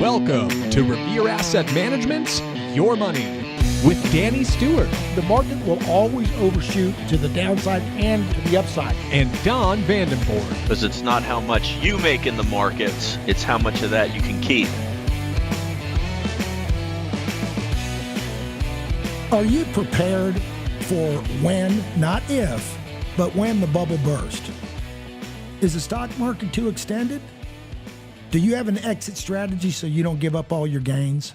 Welcome to Revere Asset Management's Your Money with Danny Stewart. The market will always overshoot to the downside and to the upside. And Don Vandenbord. Because it's not how much you make in the markets, it's how much of that you can keep. Are you prepared for when, not if, but when the bubble burst? Is the stock market too extended? Do you have an exit strategy so you don't give up all your gains?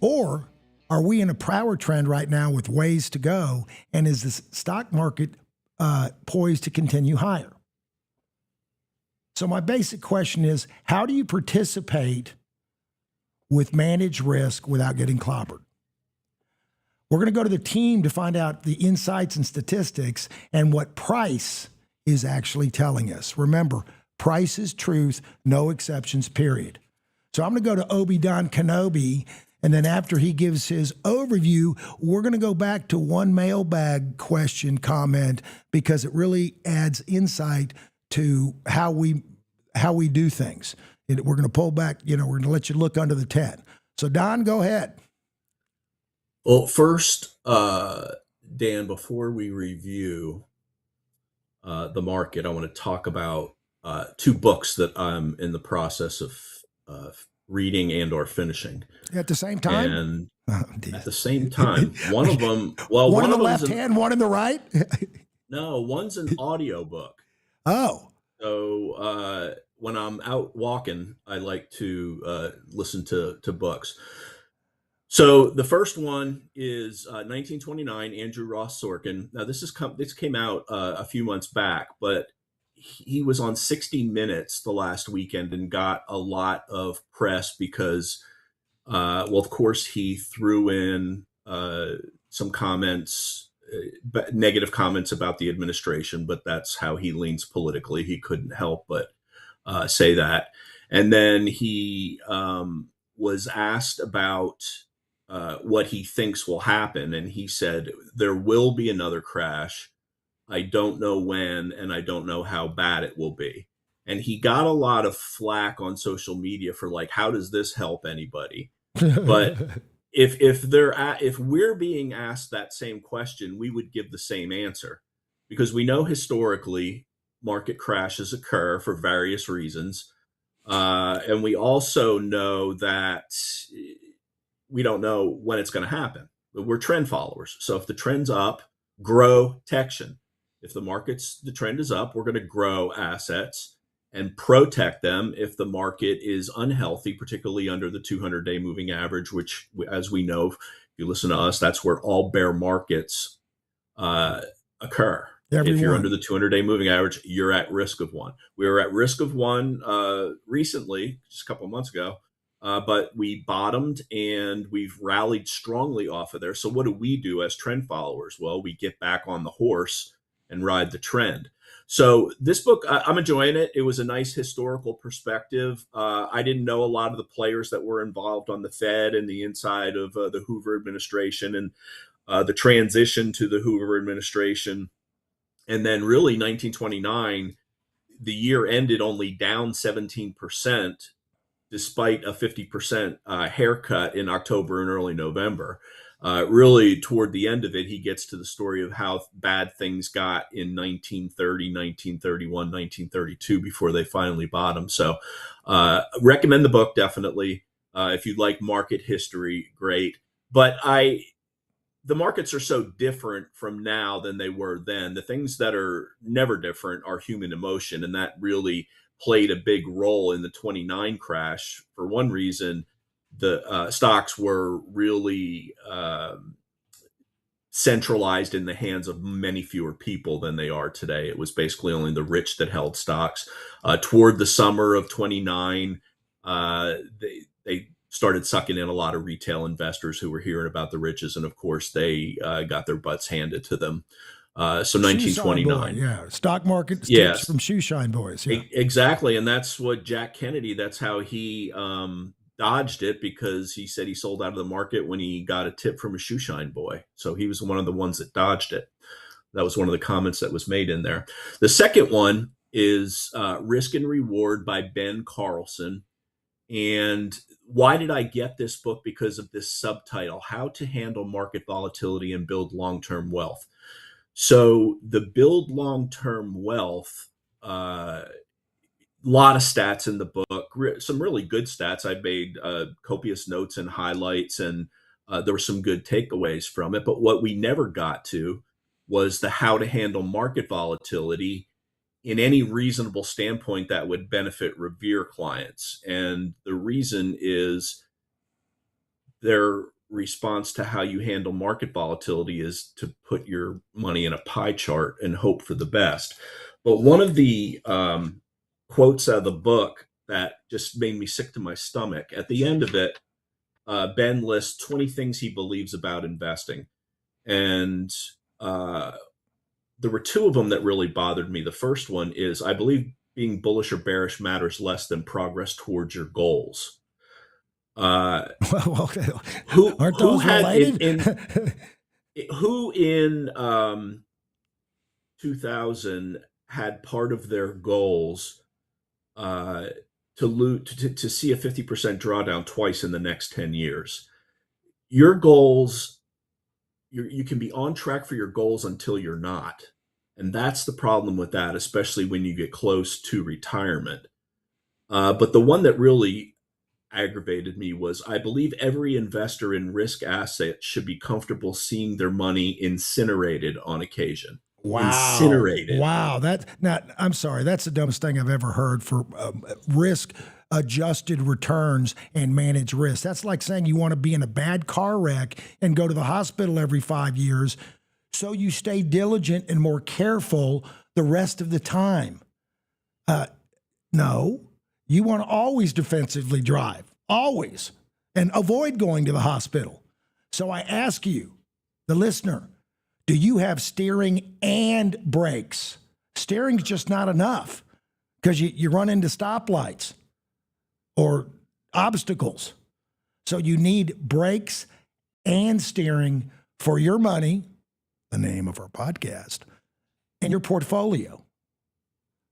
Or are we in a power trend right now with ways to go? And is the stock market poised to continue higher? So my basic question is, how do you participate with managed risk without getting clobbered? We're going to go to the team to find out the insights and statistics and what price is actually telling us. Remember, price is truth, no exceptions, period. So I'm going to go to Obi-Don Kenobi, and then after he gives his overview, we're going to go back to one mailbag question comment because it really adds insight to how we do things. We're going to pull back, we're going to let you look under the tent. So Don, go ahead. Well, first, Dan, before we review the market, I want to talk about two books that I'm in the process of reading and or finishing. At the same time? And at the same time. One of them, well, one in the left hand, one in the right? No, one's an audio book. Oh. So when I'm out walking, I like to listen to books. So the first one is 1929, Andrew Ross Sorkin. Now this came out a few months back, but he was on 60 Minutes the last weekend and got a lot of press because, well, of course, he threw in some comments, negative comments about the administration, but that's how he leans politically. He couldn't help but say that. And then he was asked about what he thinks will happen. And he said, there will be another crash. I don't know when, and I don't know how bad it will be. And he got a lot of flack on social media for like, how does this help anybody? But if we're being asked that same question, we would give the same answer, because we know historically market crashes occur for various reasons. And we also know that we don't know when it's going to happen, but we're trend followers. So if the trend's up, grow protection. If the trend is up, we're going to grow assets and protect them if the market is unhealthy, particularly under the 200-day moving average, which, as we know, if you listen to us, that's where all bear markets occur. If you're under the 200-day moving average, you're at risk of one. We were at risk of one recently, just a couple of months ago, but we bottomed and we've rallied strongly off of there. So what do we do as trend followers? Well, we get back on the horse and ride the trend. So this book, I'm enjoying it. It was a nice historical perspective. I didn't know a lot of the players that were involved on the Fed and the inside of the Hoover administration and the transition to the Hoover administration. And then really 1929, the year ended only down 17%, despite a 50% haircut in October and early November. Really, toward the end of it, he gets to the story of how bad things got in 1930, 1931, 1932 before they finally bottomed. So recommend the book, definitely. If you like market history, great. But the markets are so different from now than they were then. The things that are never different are human emotion, and that really played a big role in the 29 crash. For one reason, the stocks were really centralized in the hands of many fewer people than they are today. It was basically only the rich that held stocks. Toward the summer of 29, they started sucking in a lot of retail investors who were hearing about the riches, and of course they got their butts handed to them. So 1929, yeah, stock market tips from shoeshine boys. Yeah. Exactly, and that's what Jack Kennedy. That's how he dodged it, because he said he sold out of the market when he got a tip from a shoeshine boy. So he was one of the ones that dodged it. That was one of the comments that was made in there. The second one is Risk and Reward by Ben Carlson. And why did I get this book? Because of this subtitle, How to Handle Market Volatility and Build Long-Term Wealth. So the Build Long-Term Wealth, lot of stats in the book, some really good stats. I made copious notes and highlights, and there were some good takeaways from it. But what we never got to was the how to handle market volatility in any reasonable standpoint that would benefit Revere clients. And the reason is their response to how you handle market volatility is to put your money in a pie chart and hope for the best. But one of the quotes out of the book that just made me sick to my stomach, at the end of it, Ben lists 20 things he believes about investing. And there were two of them that really bothered me. The first one is, I believe being bullish or bearish matters less than progress towards your goals. Well, Who aren't those had related? who in 2000 had part of their goals to see a 50% drawdown twice in the next 10 years? Your goals, you can be on track for your goals until you're not. And that's the problem with that, especially when you get close to retirement. But the one that really aggravated me was, I believe every investor in risk assets should be comfortable seeing their money incinerated on occasion. Wow. Incinerated. Wow. I'm sorry. That's the dumbest thing I've ever heard for risk adjusted returns and manage risk. That's like saying you want to be in a bad car wreck and go to the hospital every 5 years, so you stay diligent and more careful the rest of the time. No, you want to always defensively drive, always, and avoid going to the hospital. So I ask you, the listener, do you have steering and brakes? Steering's just not enough because you run into stoplights or obstacles. So you need brakes and steering for your money, the name of our podcast, and your portfolio.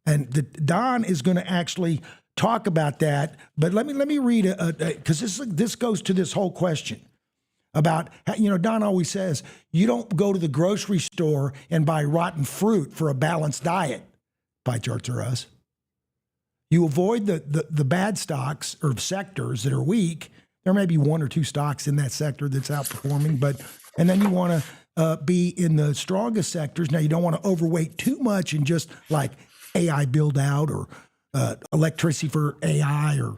And Don is going to actually talk about that. But let me read because this goes to this whole question about, Don always says, you don't go to the grocery store and buy rotten fruit for a balanced diet. Pie charts are us. You avoid the bad stocks or sectors that are weak. There may be one or two stocks in that sector that's outperforming, and then you want to be in the strongest sectors. Now, you don't want to overweight too much in just like AI build out or electricity for AI, or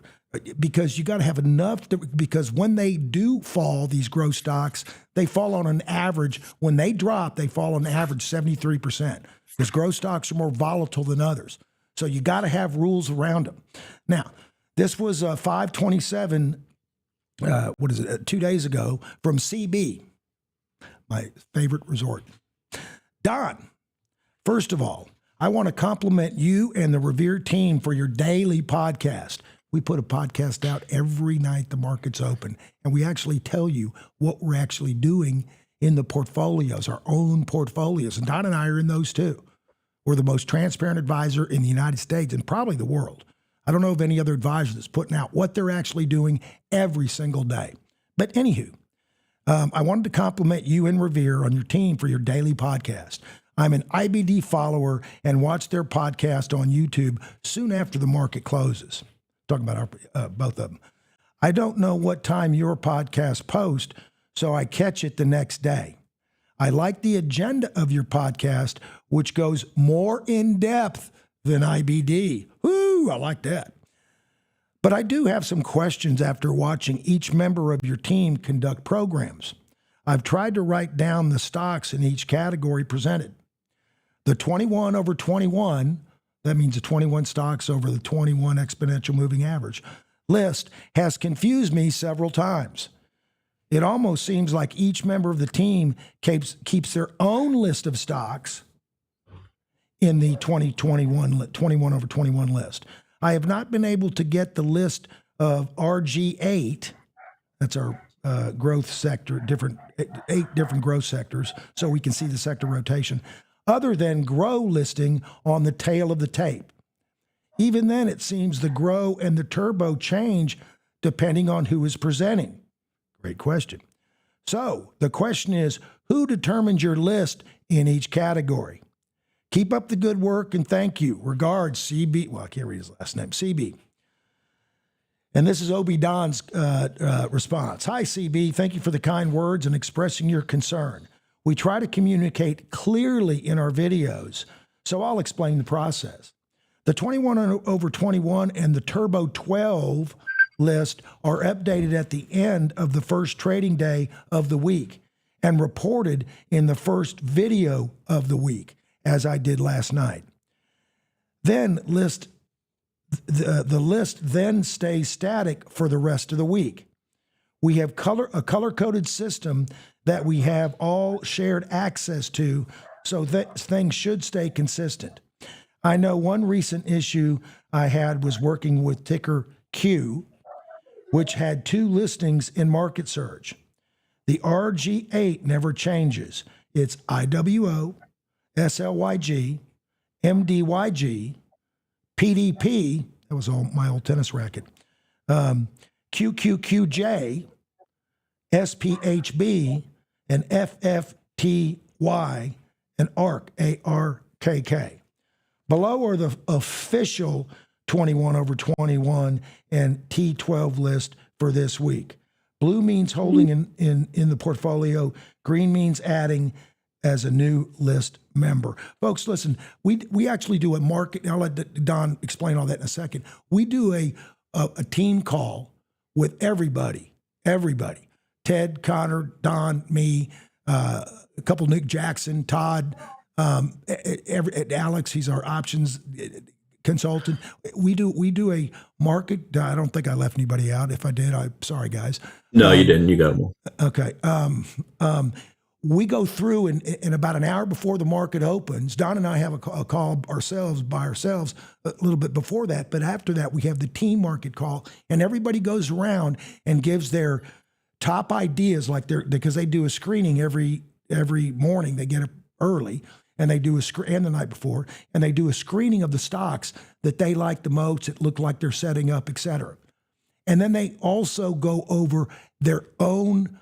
because you got to have enough because when they do fall, these growth stocks, they fall on an average. When they drop, they fall on average 73% because growth stocks are more volatile than others. So you got to have rules around them. Now, this was 527, 2 days ago from CB, my favorite resort. Don, first of all, I want to compliment you and the Revere team for your daily podcast. We put a podcast out every night the market's open, and we actually tell you what we're actually doing in the portfolios, our own portfolios. And Don and I are in those too. We're the most transparent advisor in the United States and probably the world. I don't know of any other advisor that's putting out what they're actually doing every single day. But anywho, I wanted to compliment you and Revere on your team for your daily podcast. I'm an IBD follower and watch their podcast on YouTube soon after the market closes. Talking about both of them. I don't know what time your podcast posts, so I catch it the next day. I like the agenda of your podcast, which goes more in depth than IBD. Woo, I like that. But I do have some questions after watching each member of your team conduct programs. I've tried to write down the stocks in each category presented. The 21 over 21, that means the 21 stocks over the 21 exponential moving average list, has confused me several times. It almost seems like each member of the team keeps their own list of stocks in the 21 over 21 list. I have not been able to get the list of RG8, that's our growth sector, eight different growth sectors, so we can see the sector rotation, other than grow listing on the tail of the tape. Even then, it seems the grow and the turbo change depending on who is presenting. Great question. So the question is, who determines your list in each category? Keep up the good work and thank you. Regards, CB. Well, I can't read his last name. CB. And this is Obi Don's response. Hi, CB. Thank you for the kind words and expressing your concern. We try to communicate clearly in our videos, so I'll explain the process. The 21 over 21 and the Turbo 12 list are updated at the end of the first trading day of the week and reported in the first video of the week, as I did last night. Then the list then stays static for the rest of the week. We have a color-coded system that we have all shared access to, so that things should stay consistent. I know one recent issue I had was working with ticker Q, which had 2 listings in Market Surge. The RG8 never changes. It's IWO, SLYG, MDYG, PDP, that was all my old tennis racket, QQQJ, SPHB, and FFTY, and ARK, ARKK. Below are the official 21 over 21 and T12 list for this week. Blue means holding in the portfolio. Green means adding as a new list member. Folks, listen, we actually do a market. I'll let Don explain all that in a second. We do a team call with everybody. Ted, Connor, Don, me, a couple, Nick Jackson, Todd, Alex, he's our options consultant. We do a market. I don't think I left anybody out. If I did, I'm sorry, guys. No, you didn't. You got them. Okay. We go through in about an hour before the market opens. Don and I have a call by ourselves a little bit before that. But after that, we have the team market call, and everybody goes around and gives their top ideas, because they do a screening every morning. They get up early. And they do and the night before, and they do a screening of the stocks that they like the most, that look like they're setting up, et cetera. And then they also go over their own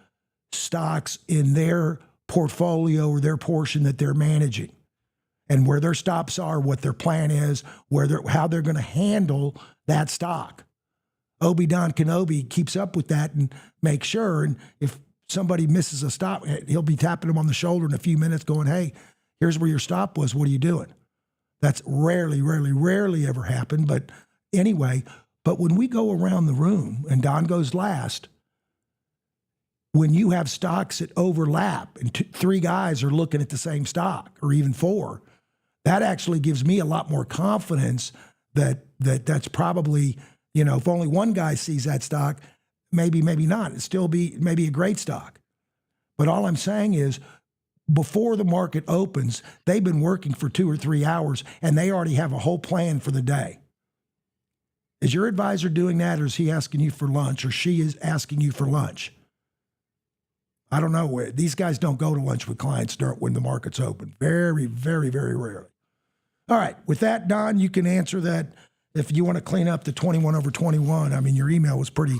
stocks in their portfolio or their portion that they're managing, and where their stops are, what their plan is, how they're going to handle that stock. Obi-Don Kenobi keeps up with that and makes sure. And if somebody misses a stop, he'll be tapping them on the shoulder in a few minutes going, hey, here's where your stop was. What are you doing? That's rarely ever happened. But anyway, when we go around the room and Don goes last, when you have stocks that overlap and 3 guys are looking at the same stock, or even 4, that actually gives me a lot more confidence that's probably, if only one guy sees that stock, maybe not. It'd still be maybe a great stock. But all I'm saying is, before the market opens, they've been working for 2 or 3 hours, and they already have a whole plan for the day. Is your advisor doing that, or is he asking you for lunch, or she is asking you for lunch? I don't know. These guys don't go to lunch with clients when the market's open. Very, very, very rarely. All right. With that, Don, you can answer that if you want to clean up the 21 over 21. I mean, your email was pretty.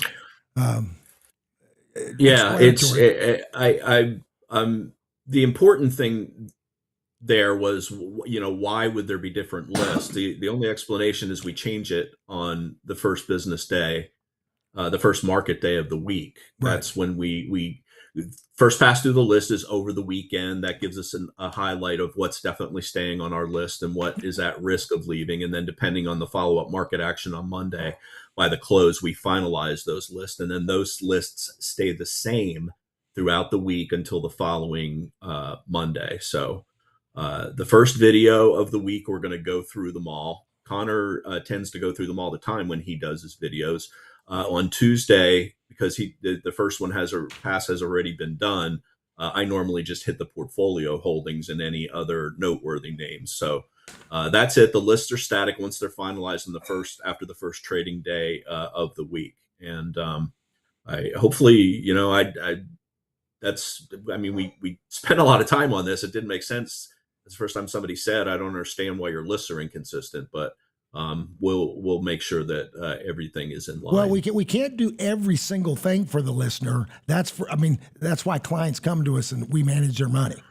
Yeah, the important thing there was, why would there be different lists? The only explanation is we change it on the first business day, the first market day of the week. Right. That's when we first pass through the list is over the weekend. That gives us a highlight of what's definitely staying on our list and what is at risk of leaving. And then depending on the follow-up market action on Monday, by the close, we finalize those lists. And then those lists stay the same throughout the week until the following Monday. So the first video of the week, we're going to go through them all. Connor tends to go through them all the time when he does his videos. On Tuesday, because the first one has already been done, I normally just hit the portfolio holdings and any other noteworthy names. So that's it. The lists are static once they're finalized after the first trading day of the week. And we spent a lot of time on this. It didn't make sense. It's the first time somebody said, I don't understand why your lists are inconsistent, but we'll make sure that everything is in line. Well, we can't do every single thing for the listener. That's why clients come to us and we manage their money.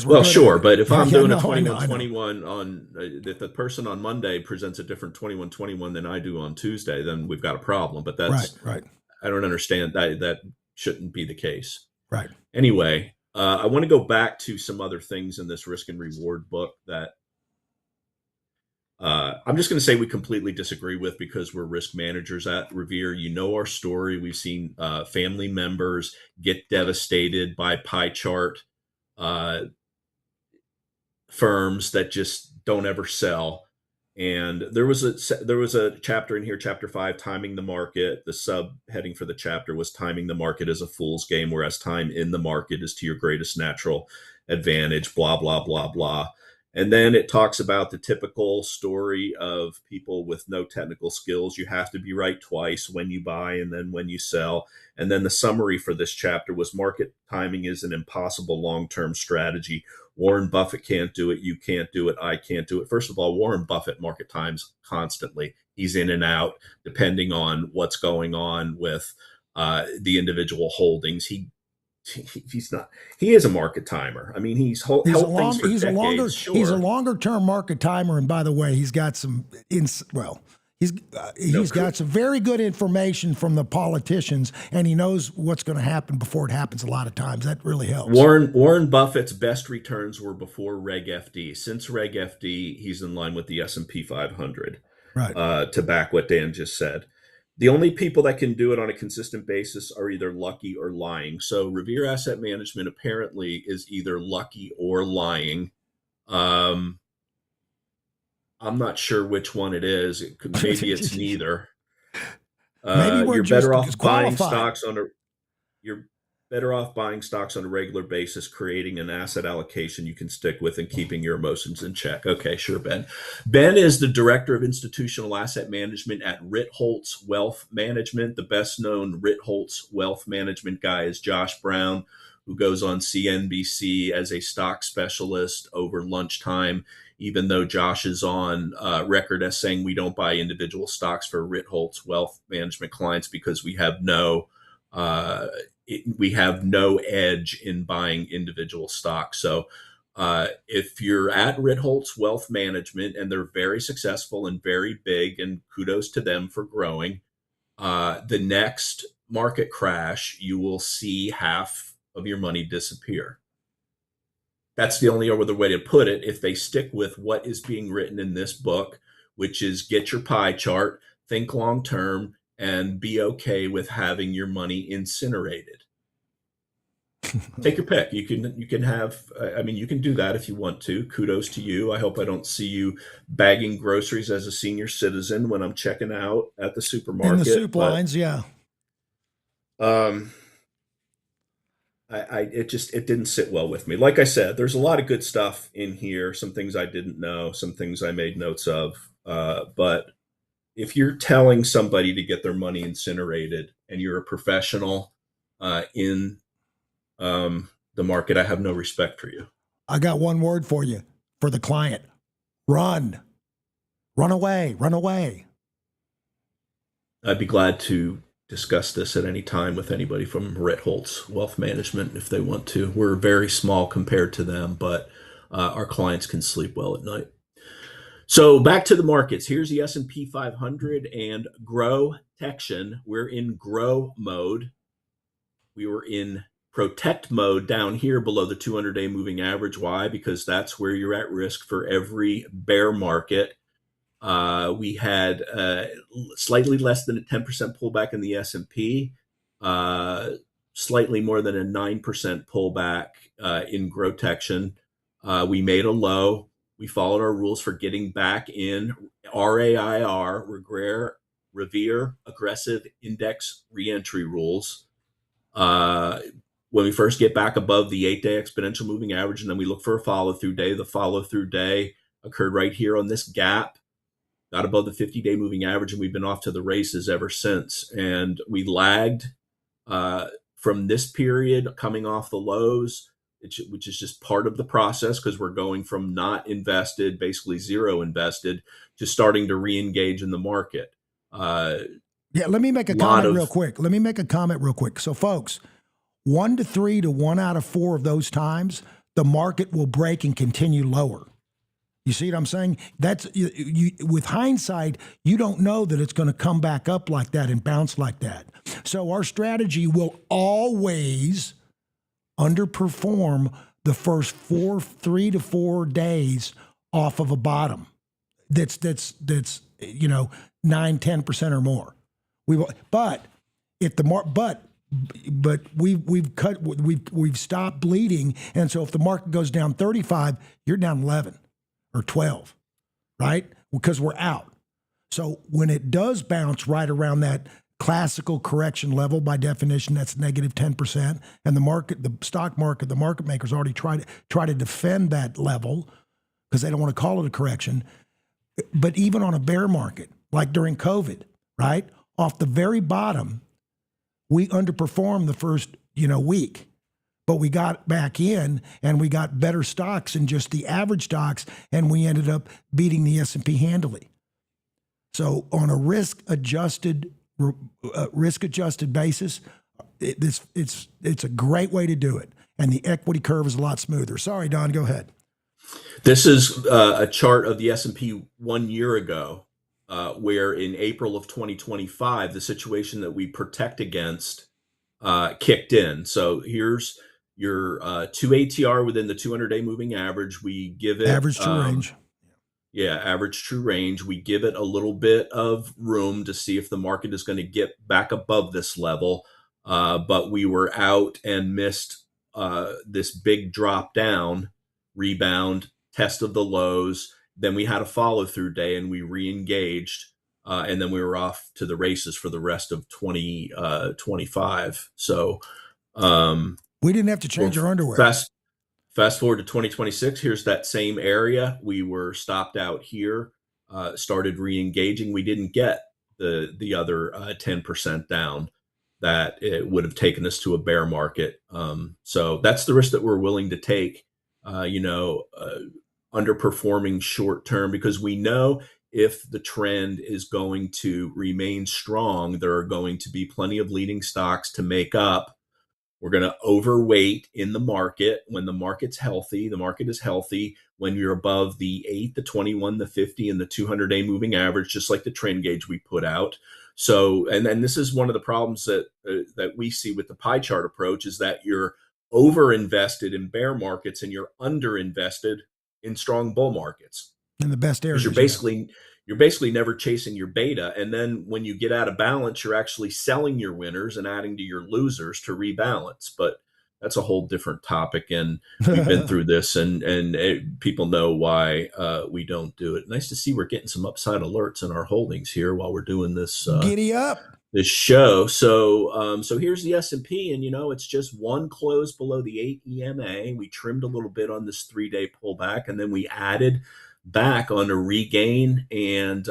Well, sure, but if I'm doing a I know. 21-21 on, if the person on Monday presents a different 21-21 than I do on Tuesday, then we've got a problem. But that's right. I don't understand that shouldn't be the case. Right. Anyway, I want to go back to some other things in this risk and reward book that I'm just going to say we completely disagree with, because we're risk managers at Revere. You know our story. We've seen family members get devastated by pie chart firms that just don't ever sell. And there was a chapter in here, chapter 5, timing the market. The subheading for the chapter was timing the market is a fool's game, whereas time in the market is to your greatest natural advantage, blah, blah, blah, blah. And then it talks about the typical story of people with no technical skills. You have to be right twice, when you buy and then when you sell. And then the summary for this chapter was market timing is an impossible long-term strategy. Warren Buffett can't do it. You can't do it. I can't do it. First of all, Warren Buffett market times constantly. He's in and out depending on what's going on with the individual holdings. He's not. He is a market timer. I mean, he's a longer term market timer. And by the way, he's got some got some very good information from the politicians, and he knows what's going to happen before it happens. A lot of times, that really helps. Warren Buffett's best returns were before Reg FD. Since Reg FD, he's in line with the S&P 500. Right. To back what Dan just said. The only people that can do it on a consistent basis are either lucky or lying. So Revere Asset Management apparently is either lucky or lying. I'm not sure which one it is. Maybe it's neither. You're better off buying stocks on a regular basis, creating an asset allocation you can stick with and keeping your emotions in check. Okay, sure, Ben. Ben is the Director of Institutional Asset Management at Ritholtz Wealth Management. The best known Ritholtz Wealth Management guy is Josh Brown, who goes on CNBC as a stock specialist over lunchtime, even though Josh is on record as saying we don't buy individual stocks for Ritholtz Wealth Management clients because we have no edge in buying individual stocks. So if you're at Ritholtz Wealth Management, and they're very successful and very big, and kudos to them for growing, the next market crash, you will see half of your money disappear. That's the only other way to put it. If they stick with what is being written in this book, which is get your pie chart, think long term, and be okay with having your money incinerated. Take your pick. You can have, I mean, you can do that if you want to. Kudos to you. I hope I don't see you bagging groceries as a senior citizen when I'm checking out at the supermarket. In the soup lines, yeah. It didn't sit well with me. Like I said, there's a lot of good stuff in here. Some things I didn't know, some things I made notes of. But if you're telling somebody to get their money incinerated and you're a professional in the market, I have no respect for you. I got one word for you, for the client: run away. I'd be glad to discuss this at any time with anybody from Ritholtz Wealth Management if they want to. We're very small compared to them, but our clients can sleep well at night. So back to the markets. Here's the S&P 500 and Grow-tection. We're in grow mode. We were in protect mode down here below the 200-day moving average. Why? Because that's where you're at risk for every bear market. We had slightly less than a 10% pullback in the S&P, slightly more than a 9% pullback in Grow-tection. We made a low. We followed our rules for getting back in RAIR, Revere Aggressive Index Reentry rules. When we first get back above the 8-day exponential moving average, and then we look for a follow-through day. The follow-through day occurred right here on this gap, got above the 50-day moving average, and we've been off to the races ever since. And we lagged from this period coming off the lows. which is just part of the process because we're going from not invested, basically zero invested, to starting to re-engage in the market. Yeah, let me make a comment real quick. Let me make a comment real quick. So, folks, 1 to 3 to 1 out of 4 of those times, the market will break and continue lower. You see what I'm saying? That's with hindsight, you don't know that it's going to come back up like that and bounce like that. So our strategy will always underperform the first 3 to 4 days off of a bottom. That's 9-10% or more. But if the but we've stopped bleeding, and so if the market goes down 35, you're down 11 or 12, right? Because we're out. So when it does bounce right around that classical correction level, by definition, that's negative 10%, and the stock market, the market makers already try to defend that level because they don't want to call it a correction. But even on a bear market, like during COVID, right? Off the very bottom, we underperformed the first, week. But we got back in and we got better stocks than just the average stocks, and we ended up beating the S&P handily. So on a risk-adjusted basis, it's a great way to do it. And the equity curve is a lot smoother. Sorry, Don, go ahead. This is a chart of the S&P 1 year ago, where in April of 2025, the situation that we protect against kicked in. So here's your 2 ATR within the 200-day moving average. We give it average true range. Yeah, average true range. We give it a little bit of room to see if the market is going to get back above this level. But we were out and missed this big drop down, rebound, test of the lows. Then we had a follow through day and we re-engaged. And then we were off to the races for the rest of 2025. So we didn't have to change our underwear. Fast forward to 2026. Here's that same area. We were stopped out here, started re-engaging. We didn't get the other 10% down that it would have taken us to a bear market. So that's the risk that we're willing to take, underperforming short term, because we know if the trend is going to remain strong, there are going to be plenty of leading stocks to make up. We're going to overweight in the market when the market's healthy. The market is healthy when you're above the 8, the 21, the 50, and the 200-day moving average, just like the trend gauge we put out. So, and then this is one of the problems that we see with the pie chart approach, is that you're over-invested in bear markets and you're under-invested in strong bull markets. In the best areas. You're basically never chasing your beta. And then when you get out of balance, you're actually selling your winners and adding to your losers to rebalance. But that's a whole different topic. And we've been through this, and people know why we don't do it. Nice to see we're getting some upside alerts in our holdings here while we're doing this. Giddy up. This show. So here's the S&P, and it's just one close below the 8 EMA. We trimmed a little bit on this 3-day pullback, and then we added back on a regain and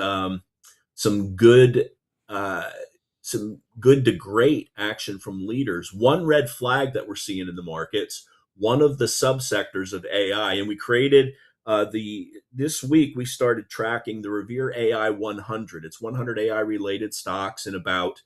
some good to great action from leaders. One red flag that we're seeing in the markets, one of the subsectors of AI, and we created this week we started tracking the Revere AI 100. It's 100 AI related stocks in about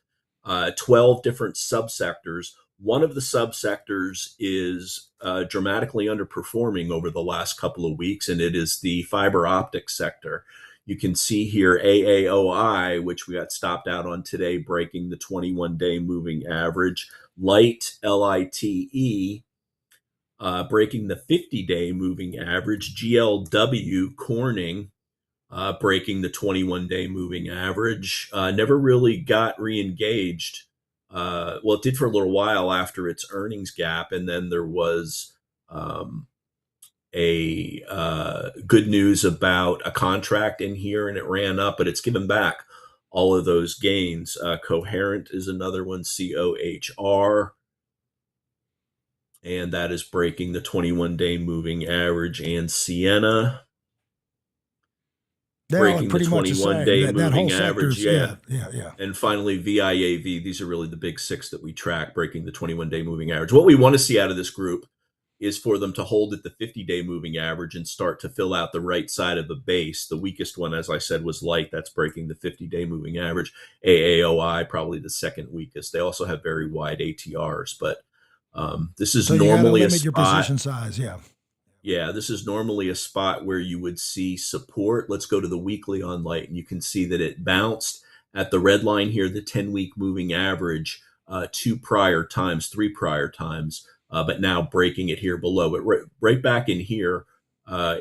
12 different subsectors. One of the subsectors is dramatically underperforming over the last couple of weeks, and it is the fiber optic sector. You can see here AAOI, which we got stopped out on today, breaking the 21-day moving average. LITE, LITE, breaking the 50-day moving average. GLW, Corning, breaking the 21-day moving average. Never really got re-engaged. Well, it did for a little while after its earnings gap, and then there was good news about a contract in here, and it ran up, but it's given back all of those gains. Coherent is another one, COHR, and that is breaking the 21-day moving average. And Sienna, breaking the 21-day moving average. Yeah. And finally, VIAV. These are really the big six that we track, breaking the 21-day moving average. What we want to see out of this group is for them to hold at the 50-day moving average and start to fill out the right side of the base. The weakest one, as I said, was LITE. That's breaking the 50-day moving average. AAOI, probably the second weakest. They also have very wide ATRs, but this is So you gotta normally a limit your spot. position size. Yeah. Yeah, this is normally a spot where you would see support. Let's go to the weekly on LITE, and you can see that it bounced at the red line here, the 10-week moving average, 3 prior times, but now breaking it here below it. Right back in here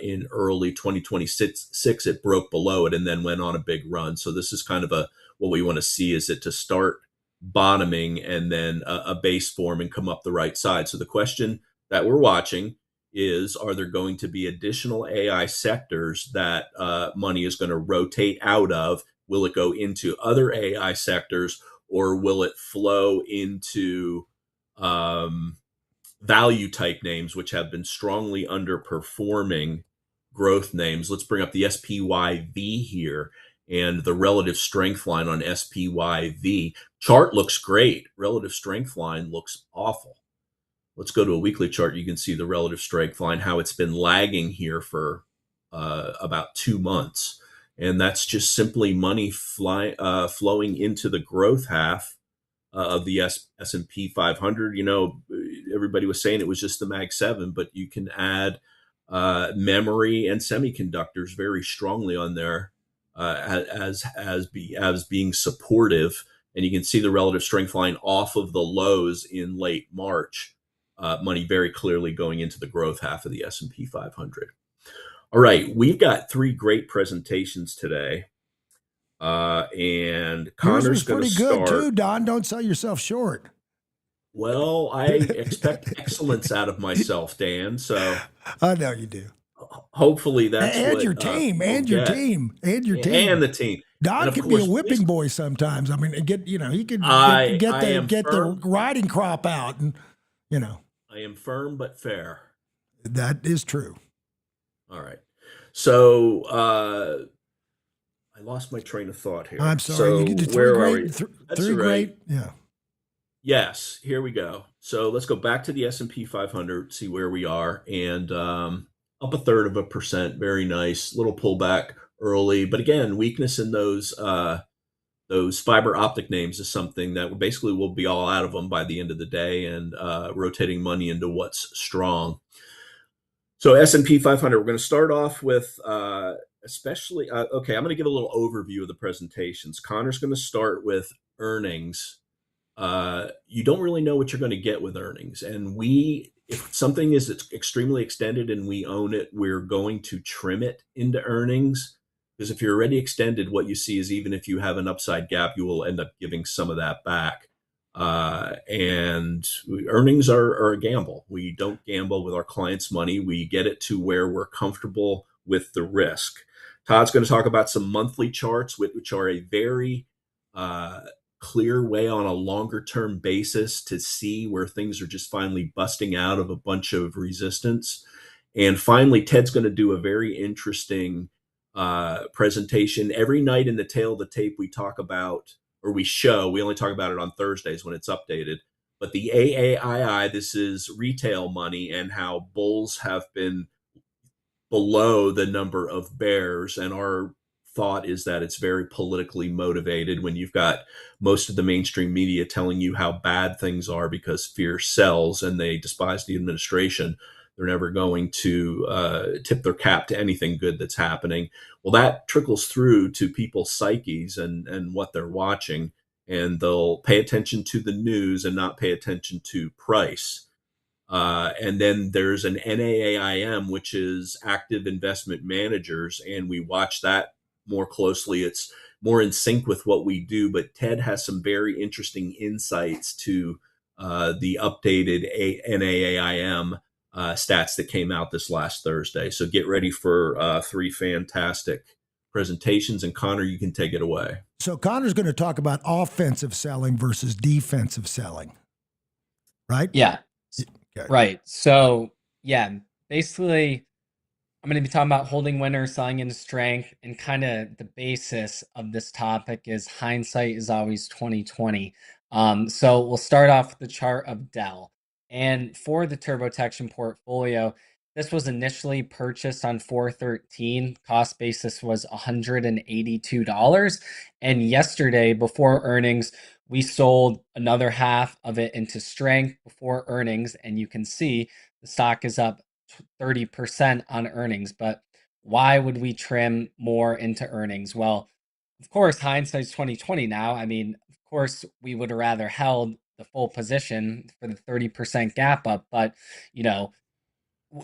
in early 2026, it broke below it and then went on a big run. So this is kind of what we want to see is it to start bottoming and then a base form and come up the right side. So the question that we're watching is, are there going to be additional AI sectors that money is going to rotate out of? Will it go into other AI sectors, or will it flow into value type names, which have been strongly underperforming growth names? Let's bring up the SPYV here and the relative strength line on SPYV. Chart looks great. Relative strength line looks awful. Let's go to a weekly chart. You can see the relative strength line, how it's been lagging here for about 2 months. And that's just simply money flowing into the growth half of the S&P 500. You know, everybody was saying it was just the Mag 7, but you can add memory and semiconductors very strongly on there as being supportive. And you can see the relative strength line off of the lows in late March. Money very clearly going into the growth half of the S&P 500. All right, we've got 3 great presentations today. And Connor's going to start. Yours was pretty good too, Don. Don't sell yourself short. Well, I expect excellence out of myself, Dan. So I know you do. Hopefully that's and what your team, and we'll your get. team, and your team, and the team. Don can be a whipping boy sometimes. I mean, he could get the riding crop out, and I am firm but fair. That is true. All right. So I lost my train of thought here. I'm sorry. So you did where three are we? great, That's three right. great. Yeah. Yes. Here we go. So let's go back to the S&P 500, see where we are, and up 1/3%. Very nice. Little pullback early, but again, weakness in those fiber optic names is something that basically will be all out of them by the end of the day, and rotating money into what's strong. So S&P 500, we're going to start off with especially, okay, I'm going to give a little overview of the presentations. Connor's going to start with earnings. You don't really know what you're going to get with earnings. And if something is extremely extended and we own it, we're going to trim it into earnings. Because if you're already extended, what you see is even if you have an upside gap, you will end up giving some of that back. And earnings are a gamble. We don't gamble with our clients' money. We get it to where we're comfortable with the risk. Todd's going to talk about some monthly charts, which are a very clear way on a longer term basis to see where things are just finally busting out of a bunch of resistance. And finally, Ted's going to do a very interesting presentation. Every night in the tail of the tape, we talk about, or we only talk about it on Thursdays when it's updated. But the AAII, this is retail money, and how bulls have been below the number of bears. And our thought is that it's very politically motivated when you've got most of the mainstream media telling you how bad things are because fear sells and they despise the administration. They're never going to tip their cap to anything good that's happening. Well, that trickles through to people's psyches and what they're watching, and they'll pay attention to the news and not pay attention to price. And then there's an NAAIM, which is active investment managers, and we watch that more closely. It's more in sync with what we do, but Ted has some very interesting insights to the updated NAAIM stats that came out this last Thursday. So get ready for 3 fantastic presentations. And Connor, you can take it away. So Connor's going to talk about offensive selling versus defensive selling, right? Yeah. Okay. Right. So yeah, basically I'm going to be talking about holding winners, selling into strength, and kind of the basis of this topic is hindsight is always 20/20. So we'll start off with the chart of DELL. And for the TurboTaxtion portfolio, this was initially purchased on 4/13. Cost basis was $182. And yesterday, before earnings, we sold another half of it into strength before earnings. And you can see the stock is up 30% on earnings. But why would we trim more into earnings? Well, of course, hindsight's 2020 now. I mean, of course, we would have rather held the full position for the 30% gap up, but you know,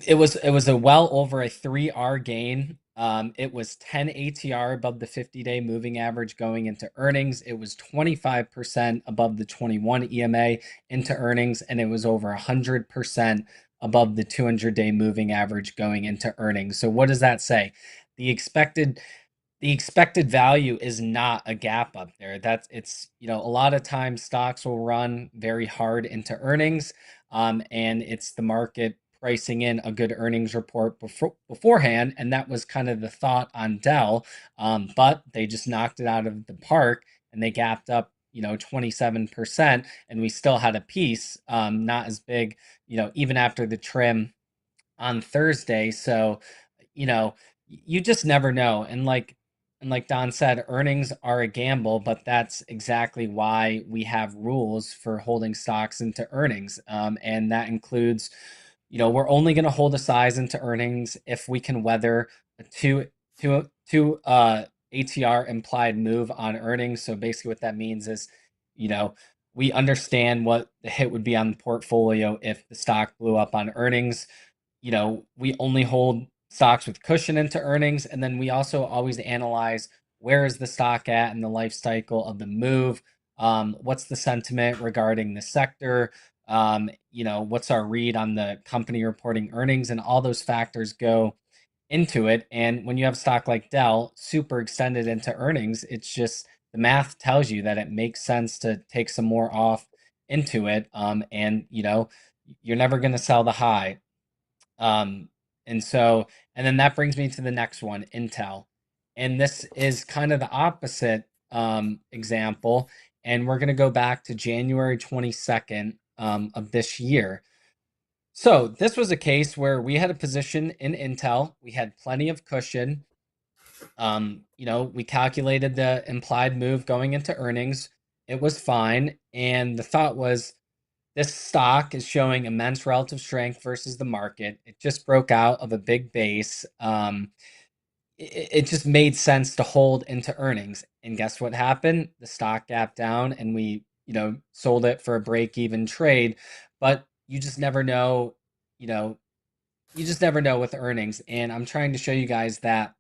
it was a well over a 3R gain. It was 10 ATR above the 50-day moving average going into earnings. It was 25% above the 21 EMA into earnings, and it was over 100% above the 200-day moving average going into earnings. So what does that say? The expected value is not a gap up there. It's a lot of times stocks will run very hard into earnings, and it's the market pricing in a good earnings report beforehand, and that was kind of the thought on Dell, but they just knocked it out of the park and they gapped up 27%, and we still had a piece, not as big, even after the trim on Thursday. So you just never know. And like Don said, earnings are a gamble, but that's exactly why we have rules for holding stocks into earnings. And that includes, we're only going to hold a size into earnings if we can weather a two ATR implied move on earnings. So basically what that means is, we understand what the hit would be on the portfolio if the stock blew up on earnings. We only hold stocks with cushion into earnings, and then we also always analyze where is the stock at in the life cycle of the move. What's the sentiment regarding the sector? What's our read on the company reporting earnings, and all those factors go into it. And when you have a stock like Dell super extended into earnings, it's just the math tells you that it makes sense to take some more off into it. And you're never going to sell the high. And then that brings me to the next one, Intel. And this is kind of the opposite example. And we're going to go back to January 22nd of this year. So this was a case where we had a position in Intel. We had plenty of cushion. We calculated the implied move going into earnings. It was fine. And the thought was, this stock is showing immense relative strength versus the market. It just broke out of a big base. It just made sense to hold into earnings. And guess what happened? The stock gapped down and we, sold it for a break-even trade. But you just never know, with earnings. And I'm trying to show you guys that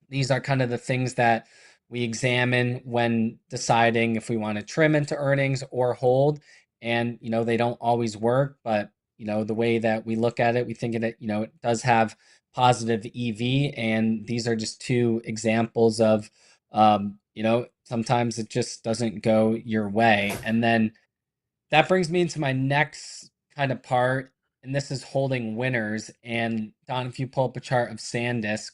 these are kind of the things that we examine when deciding if we want to trim into earnings or hold. And, they don't always work, but, the way that we look at it, we think it does have positive EV. And these are just two examples of, sometimes it just doesn't go your way. And then that brings me into my next kind of part. And this is holding winners. And Don, if you pull up a chart of SanDisk,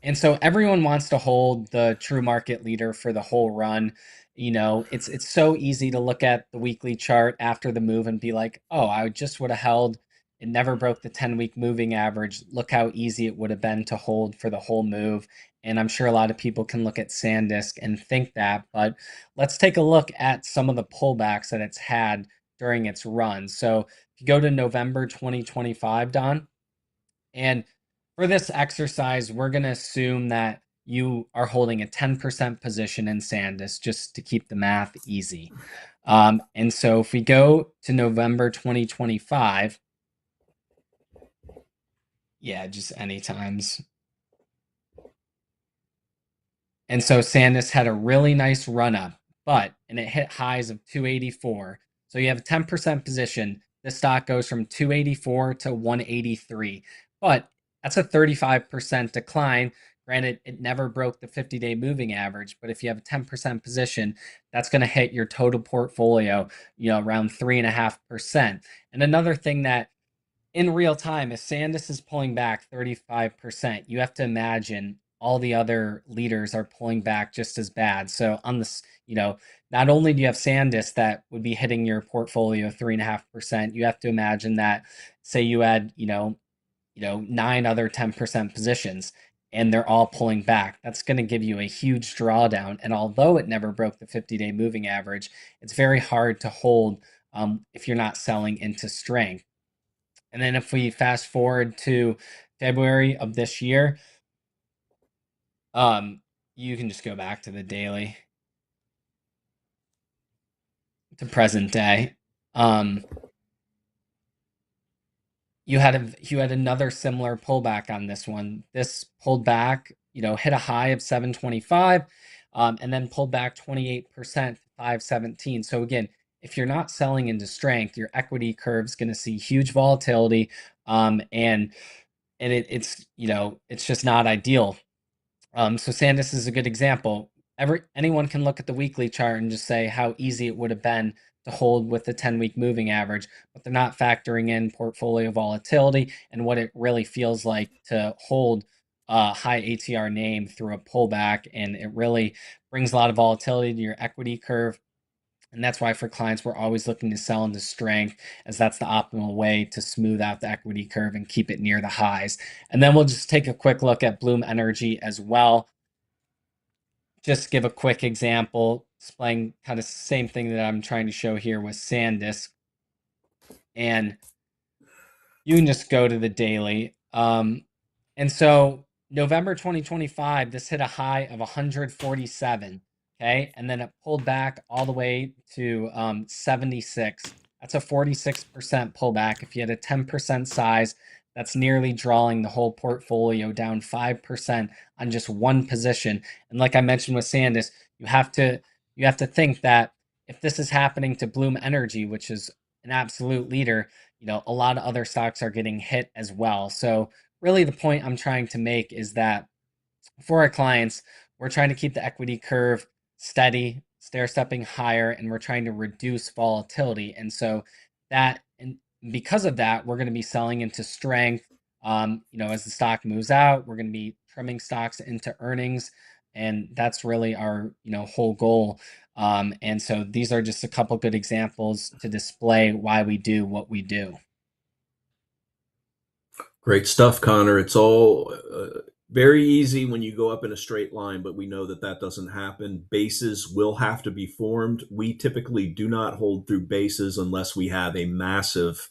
and so everyone wants to hold the true market leader for the whole run. It's so easy to look at the weekly chart after the move and be like, oh, I just would have held. It never broke the 10-week moving average. Look how easy it would have been to hold for the whole move. And I'm sure a lot of people can look at SanDisk and think that. But let's take a look at some of the pullbacks that it's had during its run. So if you go to November 2025, Don, and for this exercise, we're going to assume that you are holding a 10% position in SanDisk just to keep the math easy. And so if we go to November 2025, yeah, just any times. And so SanDisk had a really nice run up, and it hit highs of 284. So you have a 10% position. The stock goes from 284 to 183. But that's a 35% decline. Granted, it never broke the 50-day moving average, but if you have a 10% position, that's going to hit your total portfolio, around 3.5%. And another thing that in real time, if SanDisk is pulling back 35%, you have to imagine all the other leaders are pulling back just as bad. So on this, not only do you have SanDisk that would be hitting your portfolio 3.5%, you have to imagine that, say you had, 9 other 10% positions and they're all pulling back. That's going to give you a huge drawdown. And although it never broke the 50-day moving average, it's very hard to hold if you're not selling into strength. And then if we fast forward to February of this year, you can just go back to the daily to present day. You had another similar pullback on this one. This pulled back, hit a high of 725, and then pulled back 28% to 517. So again, if you're not selling into strength, your equity curve is going to see huge volatility, and it's just not ideal. So SanDisk is a good example. Anyone can look at the weekly chart and just say how easy it would have been to hold with the 10-week moving average, but they're not factoring in portfolio volatility and what it really feels like to hold a high ATR name through a pullback, and it really brings a lot of volatility to your equity curve. And that's why for clients, we're always looking to sell into strength, as that's the optimal way to smooth out the equity curve and keep it near the highs. And then we'll just take a quick look at Bloom Energy as well. Just give a quick example, displaying kind of the same thing that I'm trying to show here with SanDisk. And you can just go to the daily. And so November 2025, this hit a high of 147. Okay, and then it pulled back all the way to 76. That's a 46% pullback. If you had a 10% size, that's nearly drawing the whole portfolio down 5% on just one position. And like I mentioned with SanDisk, you have to think that if this is happening to Bloom Energy, which is an absolute leader, a lot of other stocks are getting hit as well. So really the point I'm trying to make is that for our clients, we're trying to keep the equity curve steady, stair-stepping higher, and we're trying to reduce volatility. And so because of that, we're going to be selling into strength. As the stock moves out, we're going to be trimming stocks into earnings, and that's really our whole goal. And so these are just a couple good examples to display why we do what we do. Great stuff, Connor. It's all very easy when you go up in a straight line, but we know that doesn't happen. Bases will have to be formed. We typically do not hold through bases unless we have a massive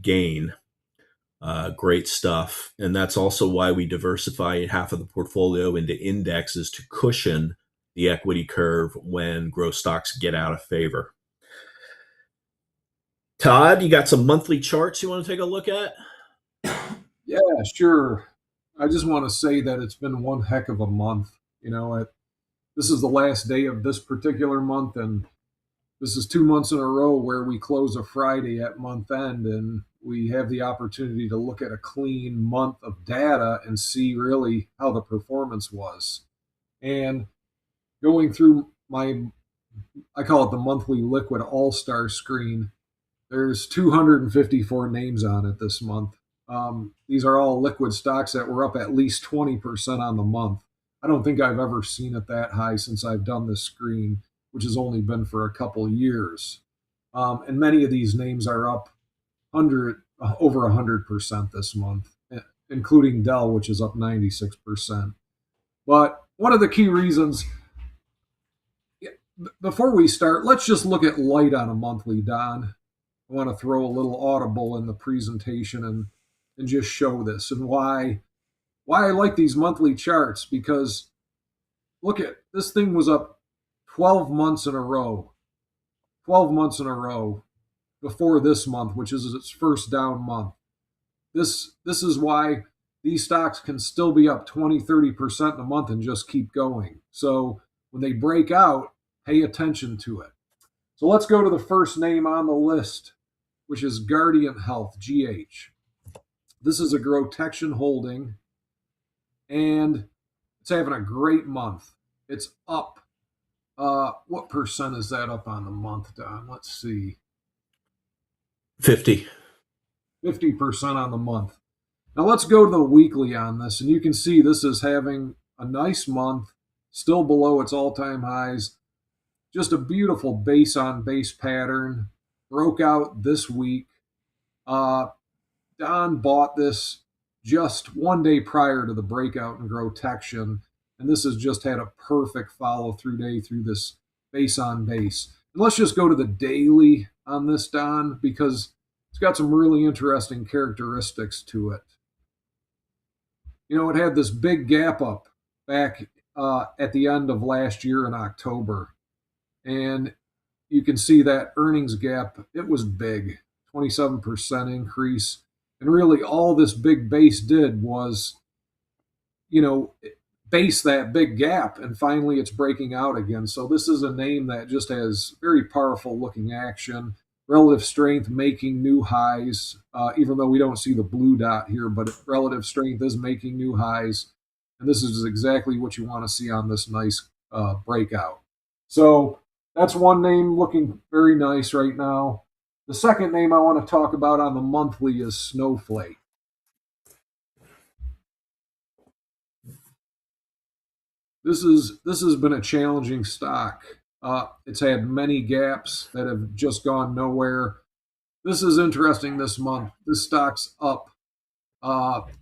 gain. Great stuff. And that's also why we diversify half of the portfolio into indexes to cushion the equity curve when growth stocks get out of favor. Todd, you got some monthly charts you want to take a look at? Yeah, sure. I just want to say that it's been one heck of a month. This is the last day of this particular month, and this is 2 months in a row where we close a Friday at month end, and we have the opportunity to look at a clean month of data and see really how the performance was. And going through I call it the monthly liquid all-star screen, there's 254 names on it this month. These are all liquid stocks that were up at least 20% on the month. I don't think I've ever seen it that high since I've done this screen, which has only been for a couple years. And many of these names are up over 100% this month, including DELL, which is up 96%. But one of the key reasons, before we start, let's just look at LITE on a monthly, Don. I want to throw a little audible in the presentation and just show this and why I like these monthly charts, because look at this thing was up 12 months in a row before this month, which is its first down month. This is why these stocks can still be up 20-30% in a month and just keep going. So when they break out, pay attention to it. So let's go to the first name on the list, which is Guardian Health, GH. This is a Grotection holding, and it's having a great month. It's up. What percent is that up on the month, Don? Let's see. 50% on the month. Now let's go to the weekly on this, and you can see this is having a nice month, still below its all-time highs. Just a beautiful base-on-base pattern. Broke out this week. Don bought this just one day prior to the breakout in Grotection, and this has just had a perfect follow-through day through this base-on-base. And let's just go to the daily on this, Don, because it's got some really interesting characteristics to it. You know, it had this big gap up back at the end of last year in October. And you can see that earnings gap, it was big, 27% increase. And really all this big base did was, you know, base that big gap. And finally it's breaking out again. So this is a name that just has very powerful looking action. Relative strength making new highs, even though we don't see the blue dot here, but relative strength is making new highs. And this is exactly what you want to see on this nice breakout. So that's one name looking very nice right now. The second name I want to talk about on the monthly is Snowflake. This has been a challenging stock. It's had many gaps that have just gone nowhere. This is interesting this month. This stock's up over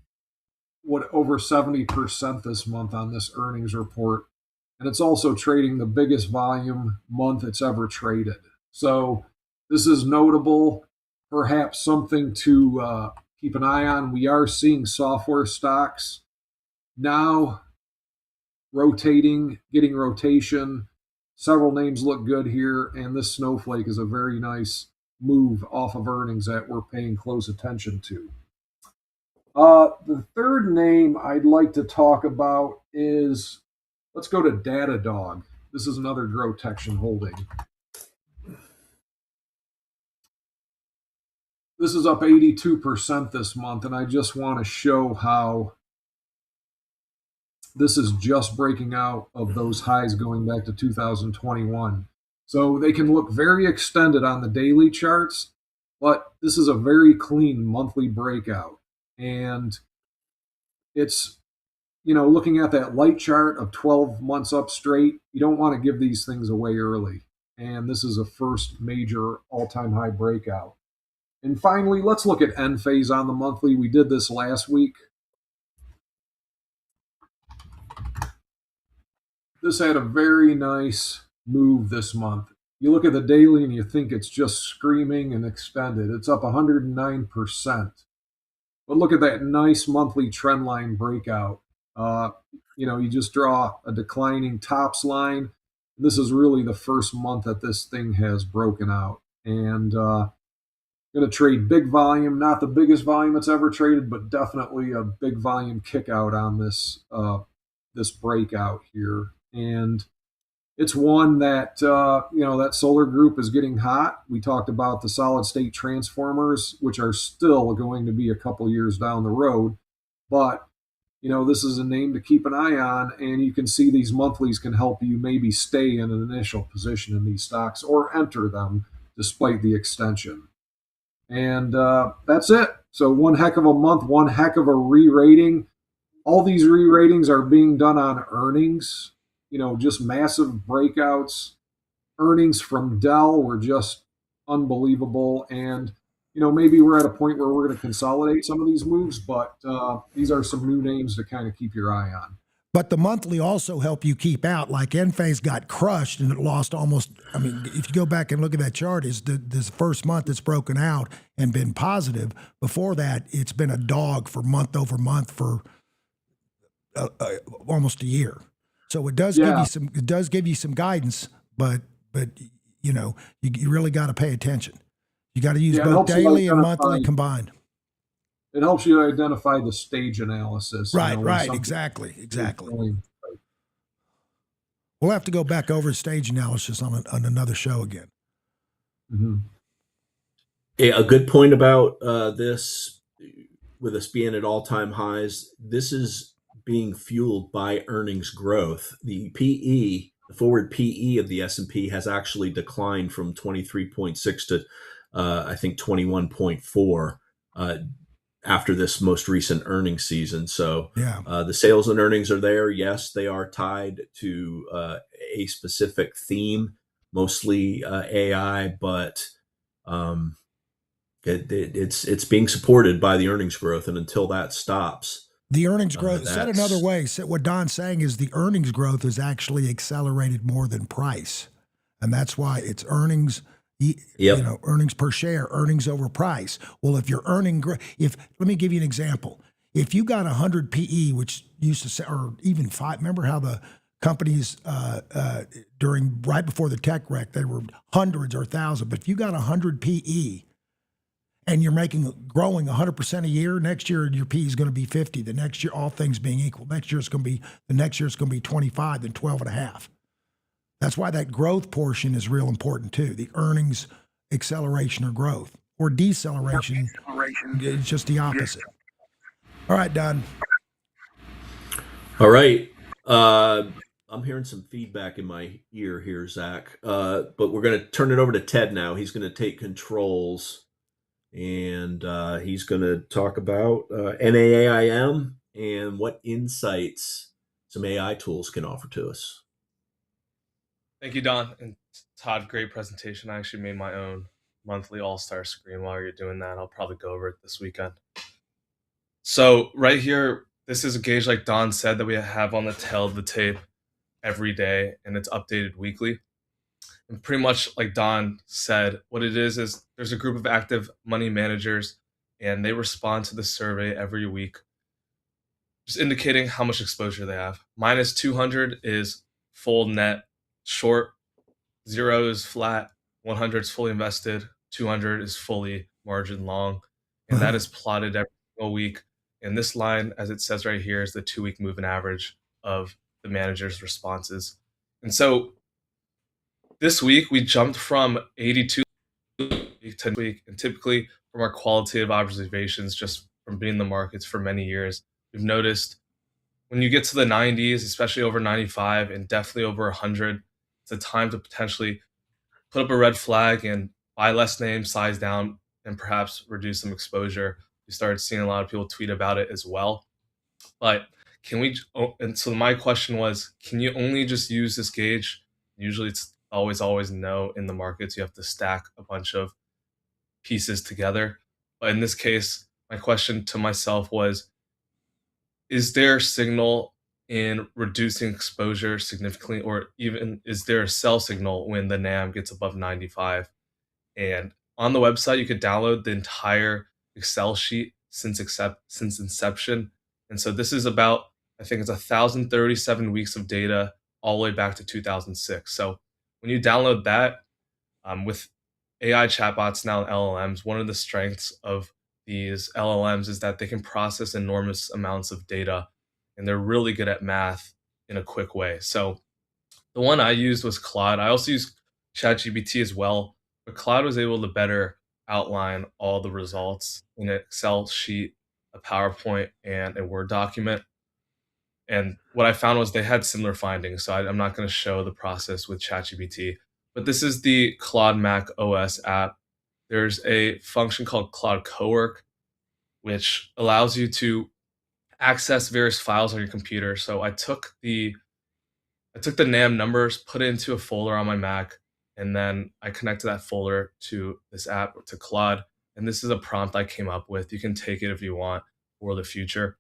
70% this month on this earnings report. And it's also trading the biggest volume month it's ever traded. So this is notable, perhaps something to keep an eye on. We are seeing software stocks now rotating, getting rotation. Several names look good here, and this Snowflake is a very nice move off of earnings that we're paying close attention to. The third name I'd like to talk about is, let's go to Datadog. This is another Grotection holding. This is up 82% this month, and I just want to show how this is just breaking out of those highs going back to 2021. So they can look very extended on the daily charts, but this is a very clean monthly breakout. And it's, you know, looking at that light chart of 12 months up straight, you don't want to give these things away early. And this is a first major all-time high breakout. And finally, let's look at Enphase on the monthly. We did this last week. This had a very nice move this month. You look at the daily and you think it's just screaming and extended. It's up 109%. But look at that nice monthly trend line breakout. You know, you just draw a declining tops line. This is really the first month that this thing has broken out. And going to trade big volume, not the biggest volume it's ever traded, but definitely a big volume kick out on this this breakout here. And it's one that, you know, that solar group is getting hot. We talked about the solid state transformers, which are still going to be a couple years down the road. But, you know, this is a name to keep an eye on. And you can see these monthlies can help you maybe stay in an initial position in these stocks or enter them despite the extension. And that's it. So one heck of a month, one heck of a re-rating. All these re-ratings are being done on earnings. You know, just massive breakouts. Earnings from Dell were just unbelievable. And, you know, maybe we're at a point where we're going to consolidate some of these moves, but these are some new names to kind of keep your eye on. But the monthly also help you keep out. Like Enphase got crushed and it lost almost, I mean, if you go back and look at that chart, is this first month it's broken out and been positive. Before that, it's been a dog for month over month for almost a year. So it does give you some guidance, but you know, you really got to pay attention. You got to use both daily and monthly combined. It helps you identify the stage analysis. Right, exactly. We'll have to go back over stage analysis on another show again. Mm-hmm. Yeah, a good point about this, with us being at all-time highs, this is being fueled by earnings growth. The PE, the forward PE of the S&P has actually declined from 23.6 to I think 21.4. after this most recent earnings season. So Yeah. the sales and earnings are there. Yes, they are tied to a specific theme, mostly AI, but it's being supported by the earnings growth, and until that stops, the earnings growth, said another way, what Don's saying is the earnings growth is actually accelerated more than price. And that's why it's earnings, earnings per share, earnings over price. Well, if you're earning, let me give you an example. If you got 100 PE, which used to say, or even 5, remember how the companies right before the tech wreck, they were hundreds or thousands. But if you got 100 PE, and you're growing 100% a year, next year your P is going to be 50. The next year, all things being equal, the next year it's going to be 25, then 12 and a half. That's why that growth portion is real important too. The earnings acceleration or growth, or deceleration is just the opposite. All right, Don. All right. I'm hearing some feedback in my ear here, Zach. But we're going to turn it over to Ted now. He's going to take controls. And he's going to talk about NAAIM and what insights some AI tools can offer to us. Thank you, Don. And Todd, great presentation. I actually made my own monthly all-star screen. While you're doing that, I'll probably go over it this weekend. So right here, this is a gauge, like Don said, that we have on the tail of the tape every day, and it's updated weekly. And pretty much like Don said, what it is there's a group of active money managers, and they respond to the survey every week, just indicating how much exposure they have. Minus 200 is full net short, 0 is flat, 100 is fully invested, 200 is fully margin long, and that is plotted every single week. And this line, as it says right here, is the 2-week moving average of the manager's responses. And so this week, we jumped from 82 to week, and typically from our qualitative observations, just from being in the markets for many years, we've noticed when you get to the 90s, especially over 95 and definitely over 100, it's a time to potentially put up a red flag and buy less names, size down, and perhaps reduce some exposure. We started seeing a lot of people tweet about it as well. But and so my question was, can you only just use this gauge? Usually it's always no in the markets. You have to stack a bunch of pieces together. But in this case, my question to myself was, is there signal in reducing exposure significantly, or even is there a sell signal when the NAM gets above 95? And on the website, you could download the entire Excel sheet since inception. And so this is about, I think it's 1,037 weeks of data all the way back to 2006. So when you download that, with AI chatbots now, LLMs, one of the strengths of these LLMs is that they can process enormous amounts of data, and they're really good at math in a quick way. So the one I used was Claude. I also use ChatGPT as well, but Claude was able to better outline all the results in an Excel sheet, a PowerPoint, and a Word document. And what I found was they had similar findings. So I'm not going to show the process with ChatGPT, but this is the Claude Mac OS app. There's a function called Claude Cowork, which allows you to access various files on your computer. So I took the NAM numbers, put it into a folder on my Mac, and then I connected that folder to this app, to Claude. And this is a prompt I came up with. You can take it if you want for the future.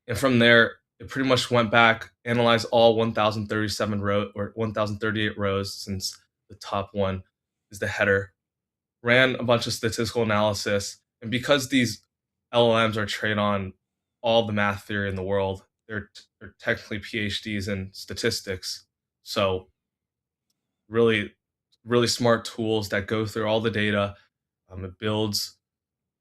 And from there, it pretty much went back, analyzed all 1,037 rows or 1,038 rows, since the top one is the header, ran a bunch of statistical analysis. And because these LLMs are trained on all the math theory in the world, they're technically PhDs in statistics. So really, really smart tools that go through all the data. It builds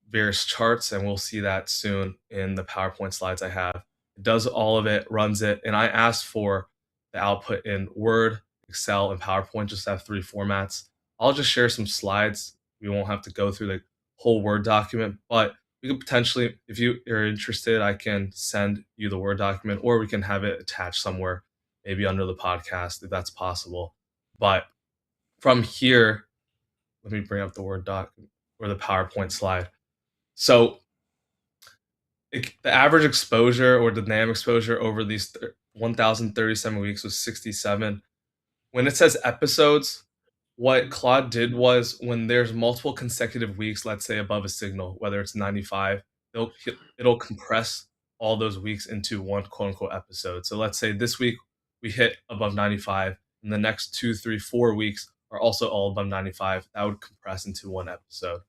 various charts, and we'll see that soon in the PowerPoint slides I have. It does all of it, runs it, and I asked for the output in Word, Excel, and PowerPoint, just have 3 formats. I'll just share some slides. We won't have to go through the whole Word document, but we could potentially, if you are interested, I can send you the Word document, or we can have it attached somewhere, maybe under the podcast, if that's possible. But from here, let me bring up the Word doc or the PowerPoint slide. So the average exposure or the NAM exposure over these 1,037 weeks was 67. When it says episodes, what Claude did was when there's multiple consecutive weeks, let's say above a signal, whether it's 95, it'll compress all those weeks into one quote unquote episode. So let's say this week we hit above 95, and the next 2, 3, 4 weeks are also all above 95. That would compress into one episode.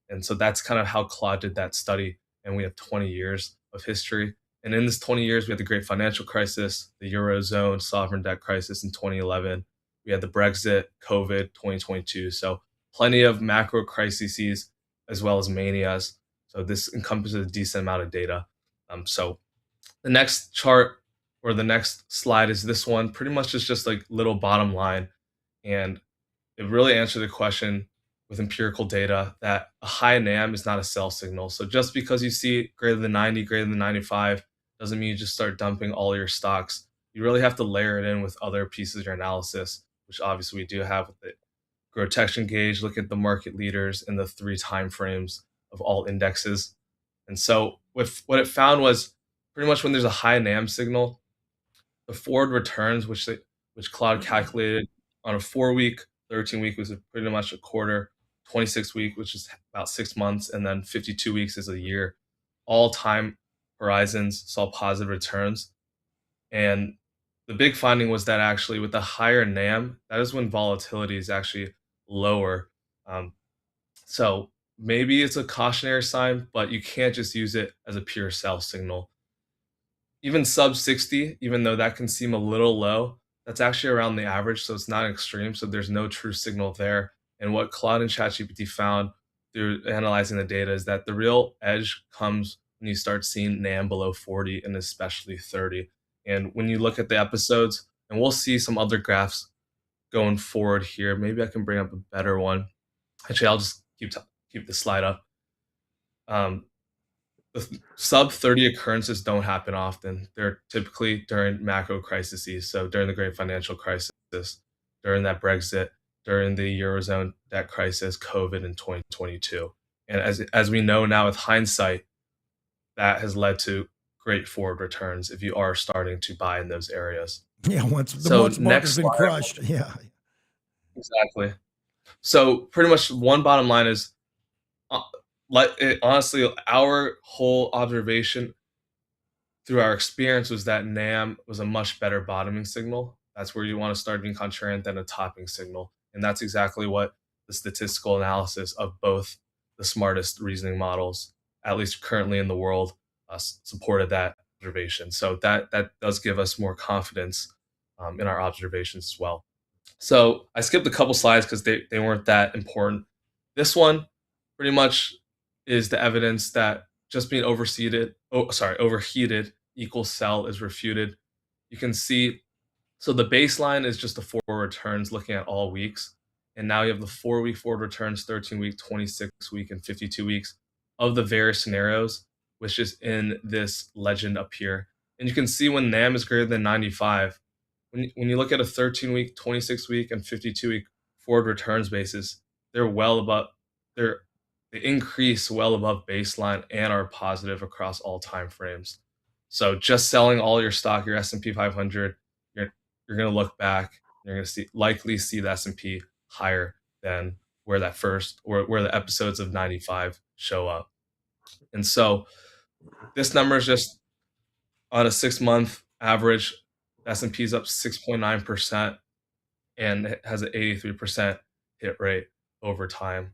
And so that's kind of how Claude did that study. And we have 20 years of history. And in this 20 years, we had the great financial crisis, the Eurozone sovereign debt crisis in 2011. We had the Brexit, COVID, 2022. So plenty of macro crises as well as manias. So this encompasses a decent amount of data. So the next chart or the next slide is this one. Pretty much is just like little bottom line. And it really answered the question with empirical data that a high NAM is not a sell signal. So just because you see greater than 90, greater than 95, doesn't mean you just start dumping all your stocks. You really have to layer it in with other pieces of your analysis, which obviously we do have with the growth detection gauge, look at the market leaders and the 3 time frames of all indexes. And so what it found was pretty much when there's a high NAM signal, the forward returns, which Claude calculated on a 4-week, 13-week was pretty much a quarter, 26-week, which is about 6 months, and then 52 weeks is a year. All time horizons saw positive returns. And the big finding was that actually with the higher NAM, that is when volatility is actually lower. So maybe it's a cautionary sign, but you can't just use it as a pure sell signal. Even sub 60, even though that can seem a little low, that's actually around the average, so it's not extreme, so there's no true signal there. And what Claude and ChatGPT found through analyzing the data is that the real edge comes when you start seeing NAM below 40 and especially 30. And when you look at the episodes, and we'll see some other graphs going forward here. Maybe I can bring up a better one. Actually, I'll just keep the slide up. The sub 30 occurrences don't happen often. They're typically during macro crises. So during the great financial crisis, during that Brexit, during the Eurozone debt crisis, COVID in 2022. And as we know now with hindsight, that has led to great forward returns if you are starting to buy in those areas. Yeah, once the market's been crushed. Yeah. Exactly. So pretty much one bottom line is, honestly, our whole observation through our experience was that NAM was a much better bottoming signal. That's where you want to start being contrarian than a topping signal. And that's exactly what the statistical analysis of both the smartest reasoning models, at least currently in the world, supported that observation. So that does give us more confidence in our observations as well. So I skipped a couple slides because they weren't that important. This one pretty much is the evidence that just being overheated equals sell is refuted. You can see, so the baseline is just the forward returns looking at all weeks. And now you have the 4-week forward returns, 13-week, 26-week, and 52 weeks of the various scenarios, which is in this legend up here. And you can see when NAM is greater than 95, when you look at a 13-week, 26-week, and 52-week forward returns basis, they're well above, they increase well above baseline and are positive across all time frames. So just selling all your stock, your S&P 500, you're going to look back, you're going to likely see the S&P higher than where the episodes of 95 show up. And so this number is just on a 6-month average. S&P is up 6.9% and it has an 83% hit rate over time.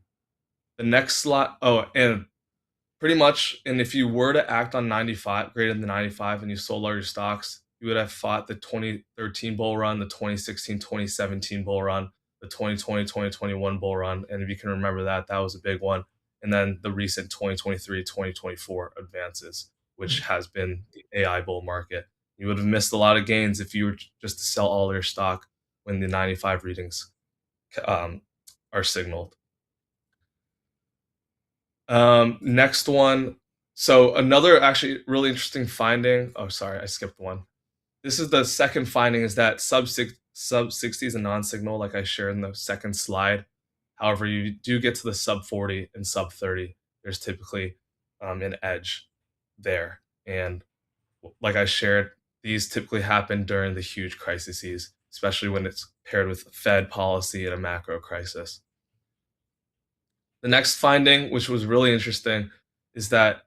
The next slide, and pretty much, and if you were to act on 95, greater than 95, and you sold all your stocks, you would have fought the 2013 bull run, the 2016, 2017 bull run, the 2020, 2021 bull run. And if you can remember that was a big one. And then the recent 2023, 2024 advances, which has been the AI bull market. You would have missed a lot of gains if you were just to sell all your stock when the 95 readings are signaled. Next one. So another actually really interesting finding. Oh, sorry, I skipped one. This is the second finding, is that sub 60 is a non-signal, like I shared in the second slide. However, you do get to the sub 40 and sub 30. There's typically an edge. there. And like I shared, these typically happen during the huge crises, especially when it's paired with Fed policy and a macro crisis. The next finding, which was really interesting, is that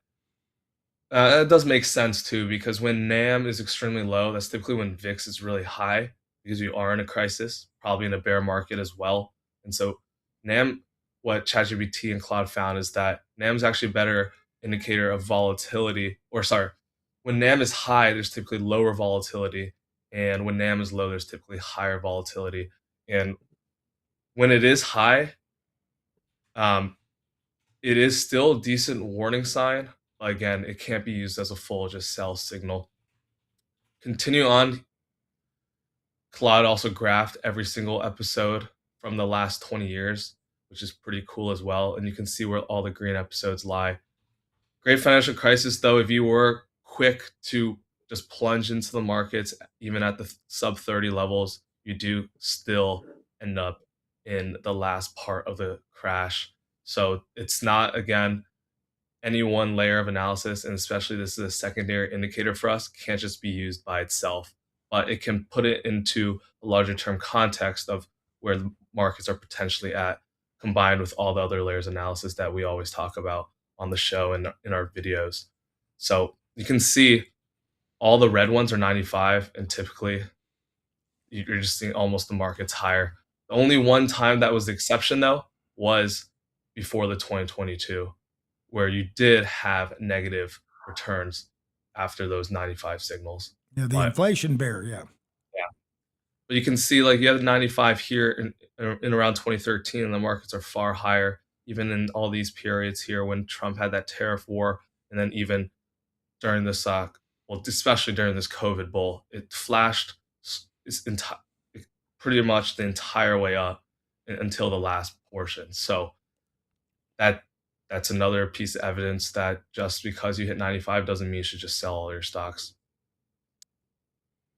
it does make sense too, because when NAM is extremely low, that's typically when VIX is really high, because you are in a crisis, probably in a bear market as well. And so NAM, what ChatGPT and Claude found is that NAM is actually a better indicator of volatility, or sorry, when NAM is high, there's typically lower volatility, and when NAM is low, there's typically higher volatility. And when it is high, it is still a decent warning sign. Again, it can't be used as a full just sell signal. Continue on. Claude also graphed every single episode from the last 20 years, which is pretty cool as well. And you can see where all the green episodes lie. Great financial crisis, though, if you were quick to just plunge into the markets, even at the sub 30 levels, you do still end up in the last part of the crash. So it's not, again, any one layer of analysis, and especially this is a secondary indicator for us, can't just be used by itself, but it can put it into a larger term context of where the markets are potentially at, combined with all the other layers of analysis that we always talk about on the show and in our videos. So you can see all the red ones are 95, and typically you're just seeing almost the markets higher. The only one time that was the exception, though, was before the 2022, where you did have negative returns after those 95 signals. Yeah, the inflation bear, yeah. But you can see, like, you have 95 here in around 2013, and the markets are far higher, even in all these periods here when Trump had that tariff war, and then even during this, well, especially during this COVID bull, it flashed pretty much the entire way up until the last portion. So that's another piece of evidence that just because you hit 95 doesn't mean you should just sell all your stocks.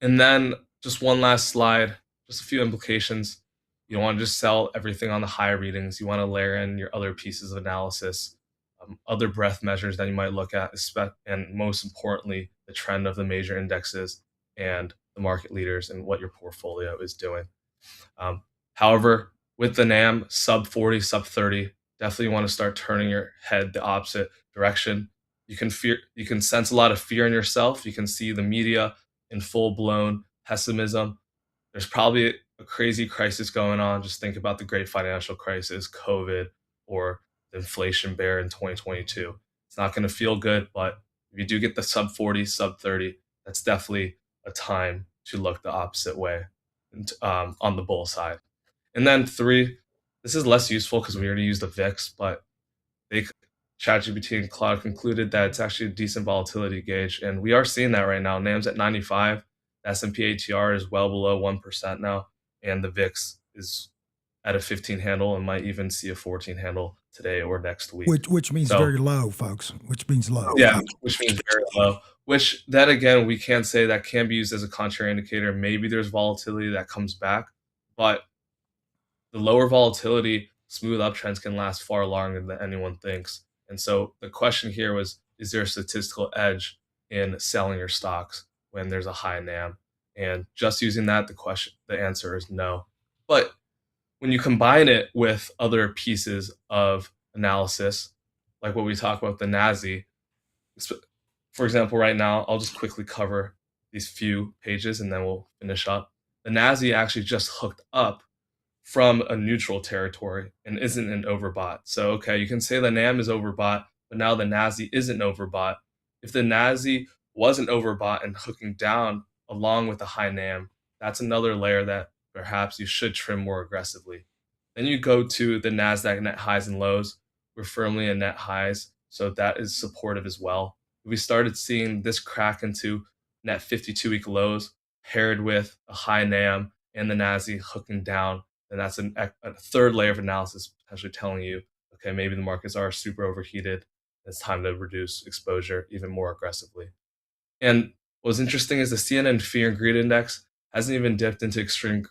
And then just one last slide, just a few implications. You don't want to just sell everything on the higher readings. You want to layer in your other pieces of analysis, other breadth measures that you might look at, and most importantly, the trend of the major indexes and the market leaders and what your portfolio is doing. However, with the NAM sub 40, sub 30, definitely want to start turning your head the opposite direction. You can sense a lot of fear in yourself. You can see the media in full-blown pessimism. There's probably a crazy crisis going on. Just think about the great financial crisis, COVID, or the inflation bear in 2022. It's not going to feel good, but if you do get the sub 40, sub 30, that's definitely a time to look the opposite way on the bull side. And then 3, this is less useful because we already used the VIX, but ChatGPT and Claude concluded that it's actually a decent volatility gauge, and we are seeing that right now. NAM's at 95, the S&P ATR is well below 1% now, and the VIX is at a 15 handle and might even see a 14 handle today or next week. Which means very low, folks. Which means low. Yeah, which means very low. Which, then again, we can't say that can be used as a contrary indicator. Maybe there's volatility that comes back, but the lower volatility, smooth uptrends can last far longer than anyone thinks. And so the question here was, is there a statistical edge in selling your stocks when there's a high NAM? And just using that, the answer is no. But when you combine it with other pieces of analysis, like what we talk about, the NASI, for example, right now, I'll just quickly cover these few pages and then we'll finish up. The NASI actually just hooked up from a neutral territory and isn't an overbought. So, okay, you can say the NAM is overbought, but now the NASI isn't overbought. If the NASI wasn't overbought and hooking down along with the high NAM, that's another layer that perhaps you should trim more aggressively. Then you go to the NASDAQ net highs and lows. We're firmly in net highs, so that is supportive as well. We started seeing this crack into net 52-week lows paired with a high NAM and the NASI hooking down. And that's a third layer of analysis potentially telling you, okay, maybe the markets are super overheated. It's time to reduce exposure even more aggressively. And what's interesting is the CNN Fear and Greed Index hasn't even dipped into extreme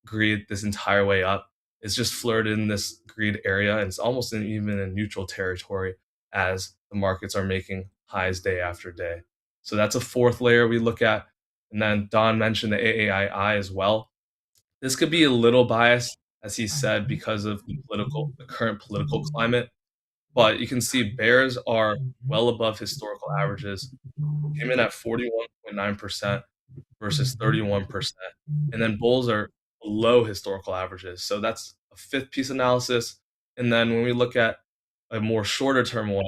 greed this entire way up. It's just flirted in this greed area, and it's almost even in neutral territory as the markets are making highs day after day. So that's a fourth layer we look at. And then Don mentioned the AAII as well. This could be a little biased, as he said, because of the current political climate. But you can see bears are well above historical averages, came in at 41.9% versus 31%. And then bulls are below historical averages. So that's a fifth piece analysis. And then when we look at a more shorter term one,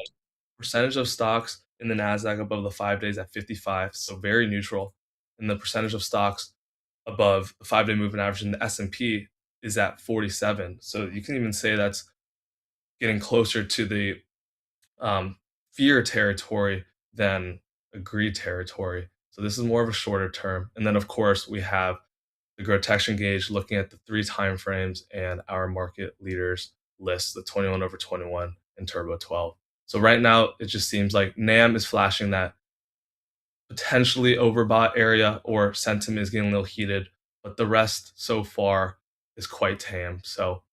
percentage of stocks in the NASDAQ above the 5 days at 55, so very neutral. And the percentage of stocks above the 5-day moving average in the S&P is at 47. So you can even say that's getting closer to the fear territory than agreed territory. So this is more of a shorter term. And then, of course, we have the growth protection gauge looking at the 3 time frames and our market leaders list, the 21 over 21 and Turbo 12. So right now, it just seems like NAAIM is flashing that potentially overbought area, or sentiment is getting a little heated, but the rest so far is quite tame. So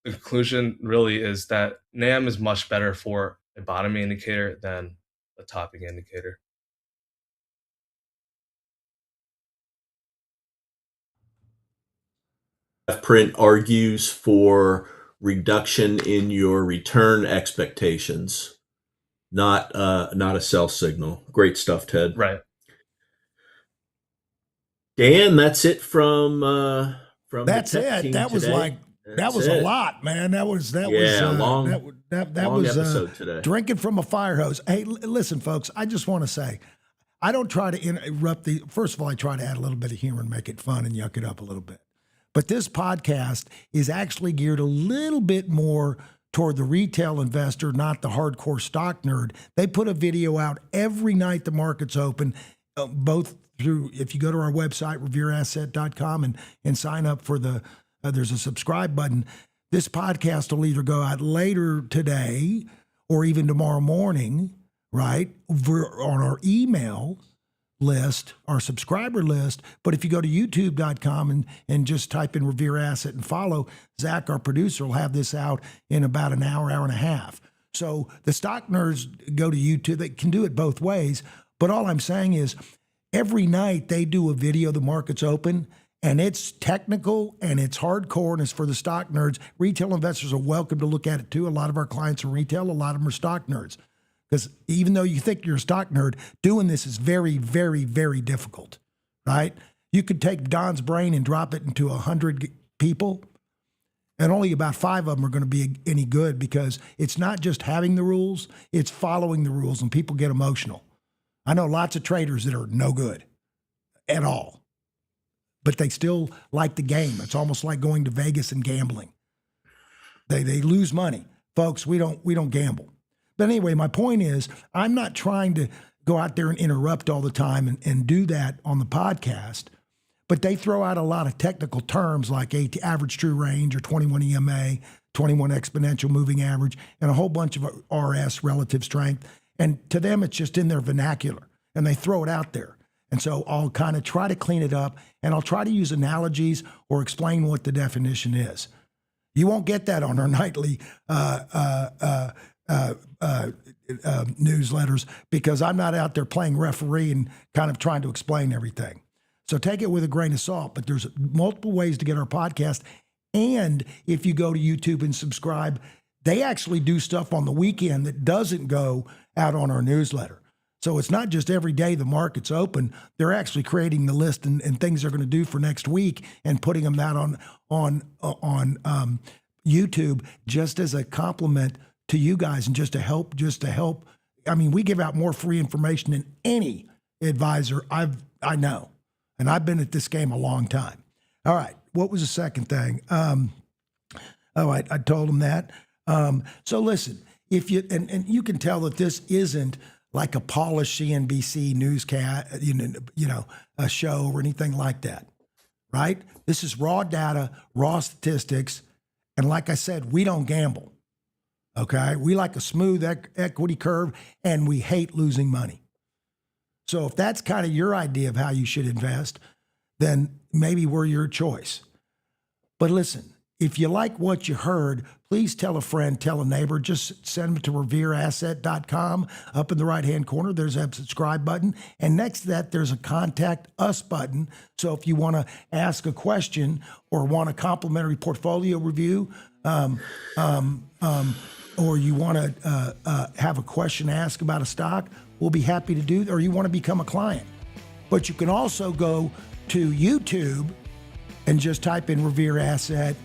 the conclusion really is that NAAIM is much better for a bottoming indicator than a topping indicator. Print argues for reduction in your return expectations, not a sell signal. Great stuff, Ted. Right. Dan, that's it from That's the tech it. team That was today. that was it. a lot, man. That was long episode today. Drinking from a fire hose. Hey, listen, folks. I just want to say, I don't try to interrupt First of all, I try to add a little bit of humor and make it fun and yuck it up a little bit. But this podcast is actually geared a little bit more toward the retail investor, not the hardcore stock nerd. They put a video out every night the market's open, both through, if you go to our website, revereasset.com, and sign up for there's a subscribe button. This podcast will either go out later today or even tomorrow morning, right, on our email list, our subscriber list. But if you go to youtube.com and just type in Revere Asset and follow, Zach, our producer, will have this out in about an hour and a half. So the stock nerds go to YouTube. They can do it both ways. But all I'm saying is every night they do a video, the market's open, and it's technical and it's hardcore and it's for the stock nerds. Retail investors are welcome to look at it too. A lot of our clients are retail. A lot of them are stock nerds. Because even though you think you're a stock nerd, doing this is very, very, very difficult, right? You could take Don's brain and drop it into 100 people, and only about 5 of them are going to be any good, because it's not just having the rules, it's following the rules, and people get emotional. I know lots of traders that are no good at all, but they still like the game. It's almost like going to Vegas and gambling. They lose money. Folks, we don't gamble. But anyway, my point is, I'm not trying to go out there and interrupt all the time and do that on the podcast, but they throw out a lot of technical terms like average true range or 21 EMA, 21 exponential moving average, and a whole bunch of RS, relative strength. And to them, it's just in their vernacular, and they throw it out there. And so I'll kind of try to clean it up, and I'll try to use analogies or explain what the definition is. You won't get that on our nightly newsletters, because I'm not out there playing referee and kind of trying to explain everything. So take it with a grain of salt, but there's multiple ways to get our podcast. And if you go to YouTube and subscribe, they actually do stuff on the weekend that doesn't go out on our newsletter. So it's not just every day the market's open. They're actually creating the list and things they're going to do for next week and putting them out on YouTube, just as a compliment to you guys and just to help. I mean, we give out more free information than any advisor I know, and I've been at this game a long time. All right, what was the second thing? I told them that. So listen, if you and you can tell that this isn't like a polished CNBC newscast, a show or anything like that, right? This is raw data, raw statistics, and like I said, we don't gamble. Okay, we like a smooth equity curve, and we hate losing money. So if that's kind of your idea of how you should invest, then maybe we're your choice. But listen, if you like what you heard, please tell a friend, tell a neighbor. Just send them to revereasset.com. Up in the right-hand corner, there's a subscribe button. And next to that, there's a contact us button. So if you want to ask a question or want a complimentary portfolio review, or you want to have a question asked about a stock, we'll be happy to do that. Or you want to become a client. But you can also go to YouTube and just type in Revere Asset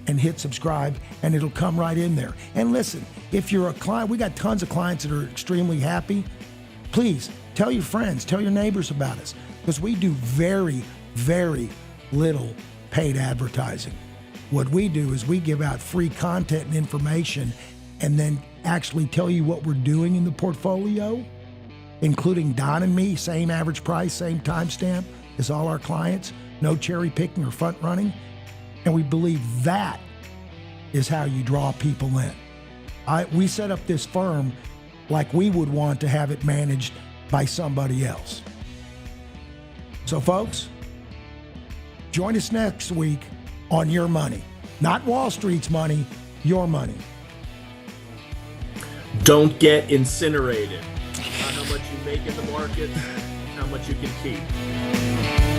and hit subscribe, and it'll come right in there. And listen, if you're a client, we got tons of clients that are extremely happy. Please tell your friends, tell your neighbors about us, because we do very, very little paid advertising. What we do is we give out free content and information, and then actually tell you what we're doing in the portfolio, including Don and me, same average price, same timestamp as all our clients, no cherry picking or front running. And we believe that is how you draw people in. We set up this firm like we would want to have it managed by somebody else. So folks, join us next week on Your Money. Not Wall Street's money, your money. Don't get incinerated. Not how much you make in the market, how much you can keep.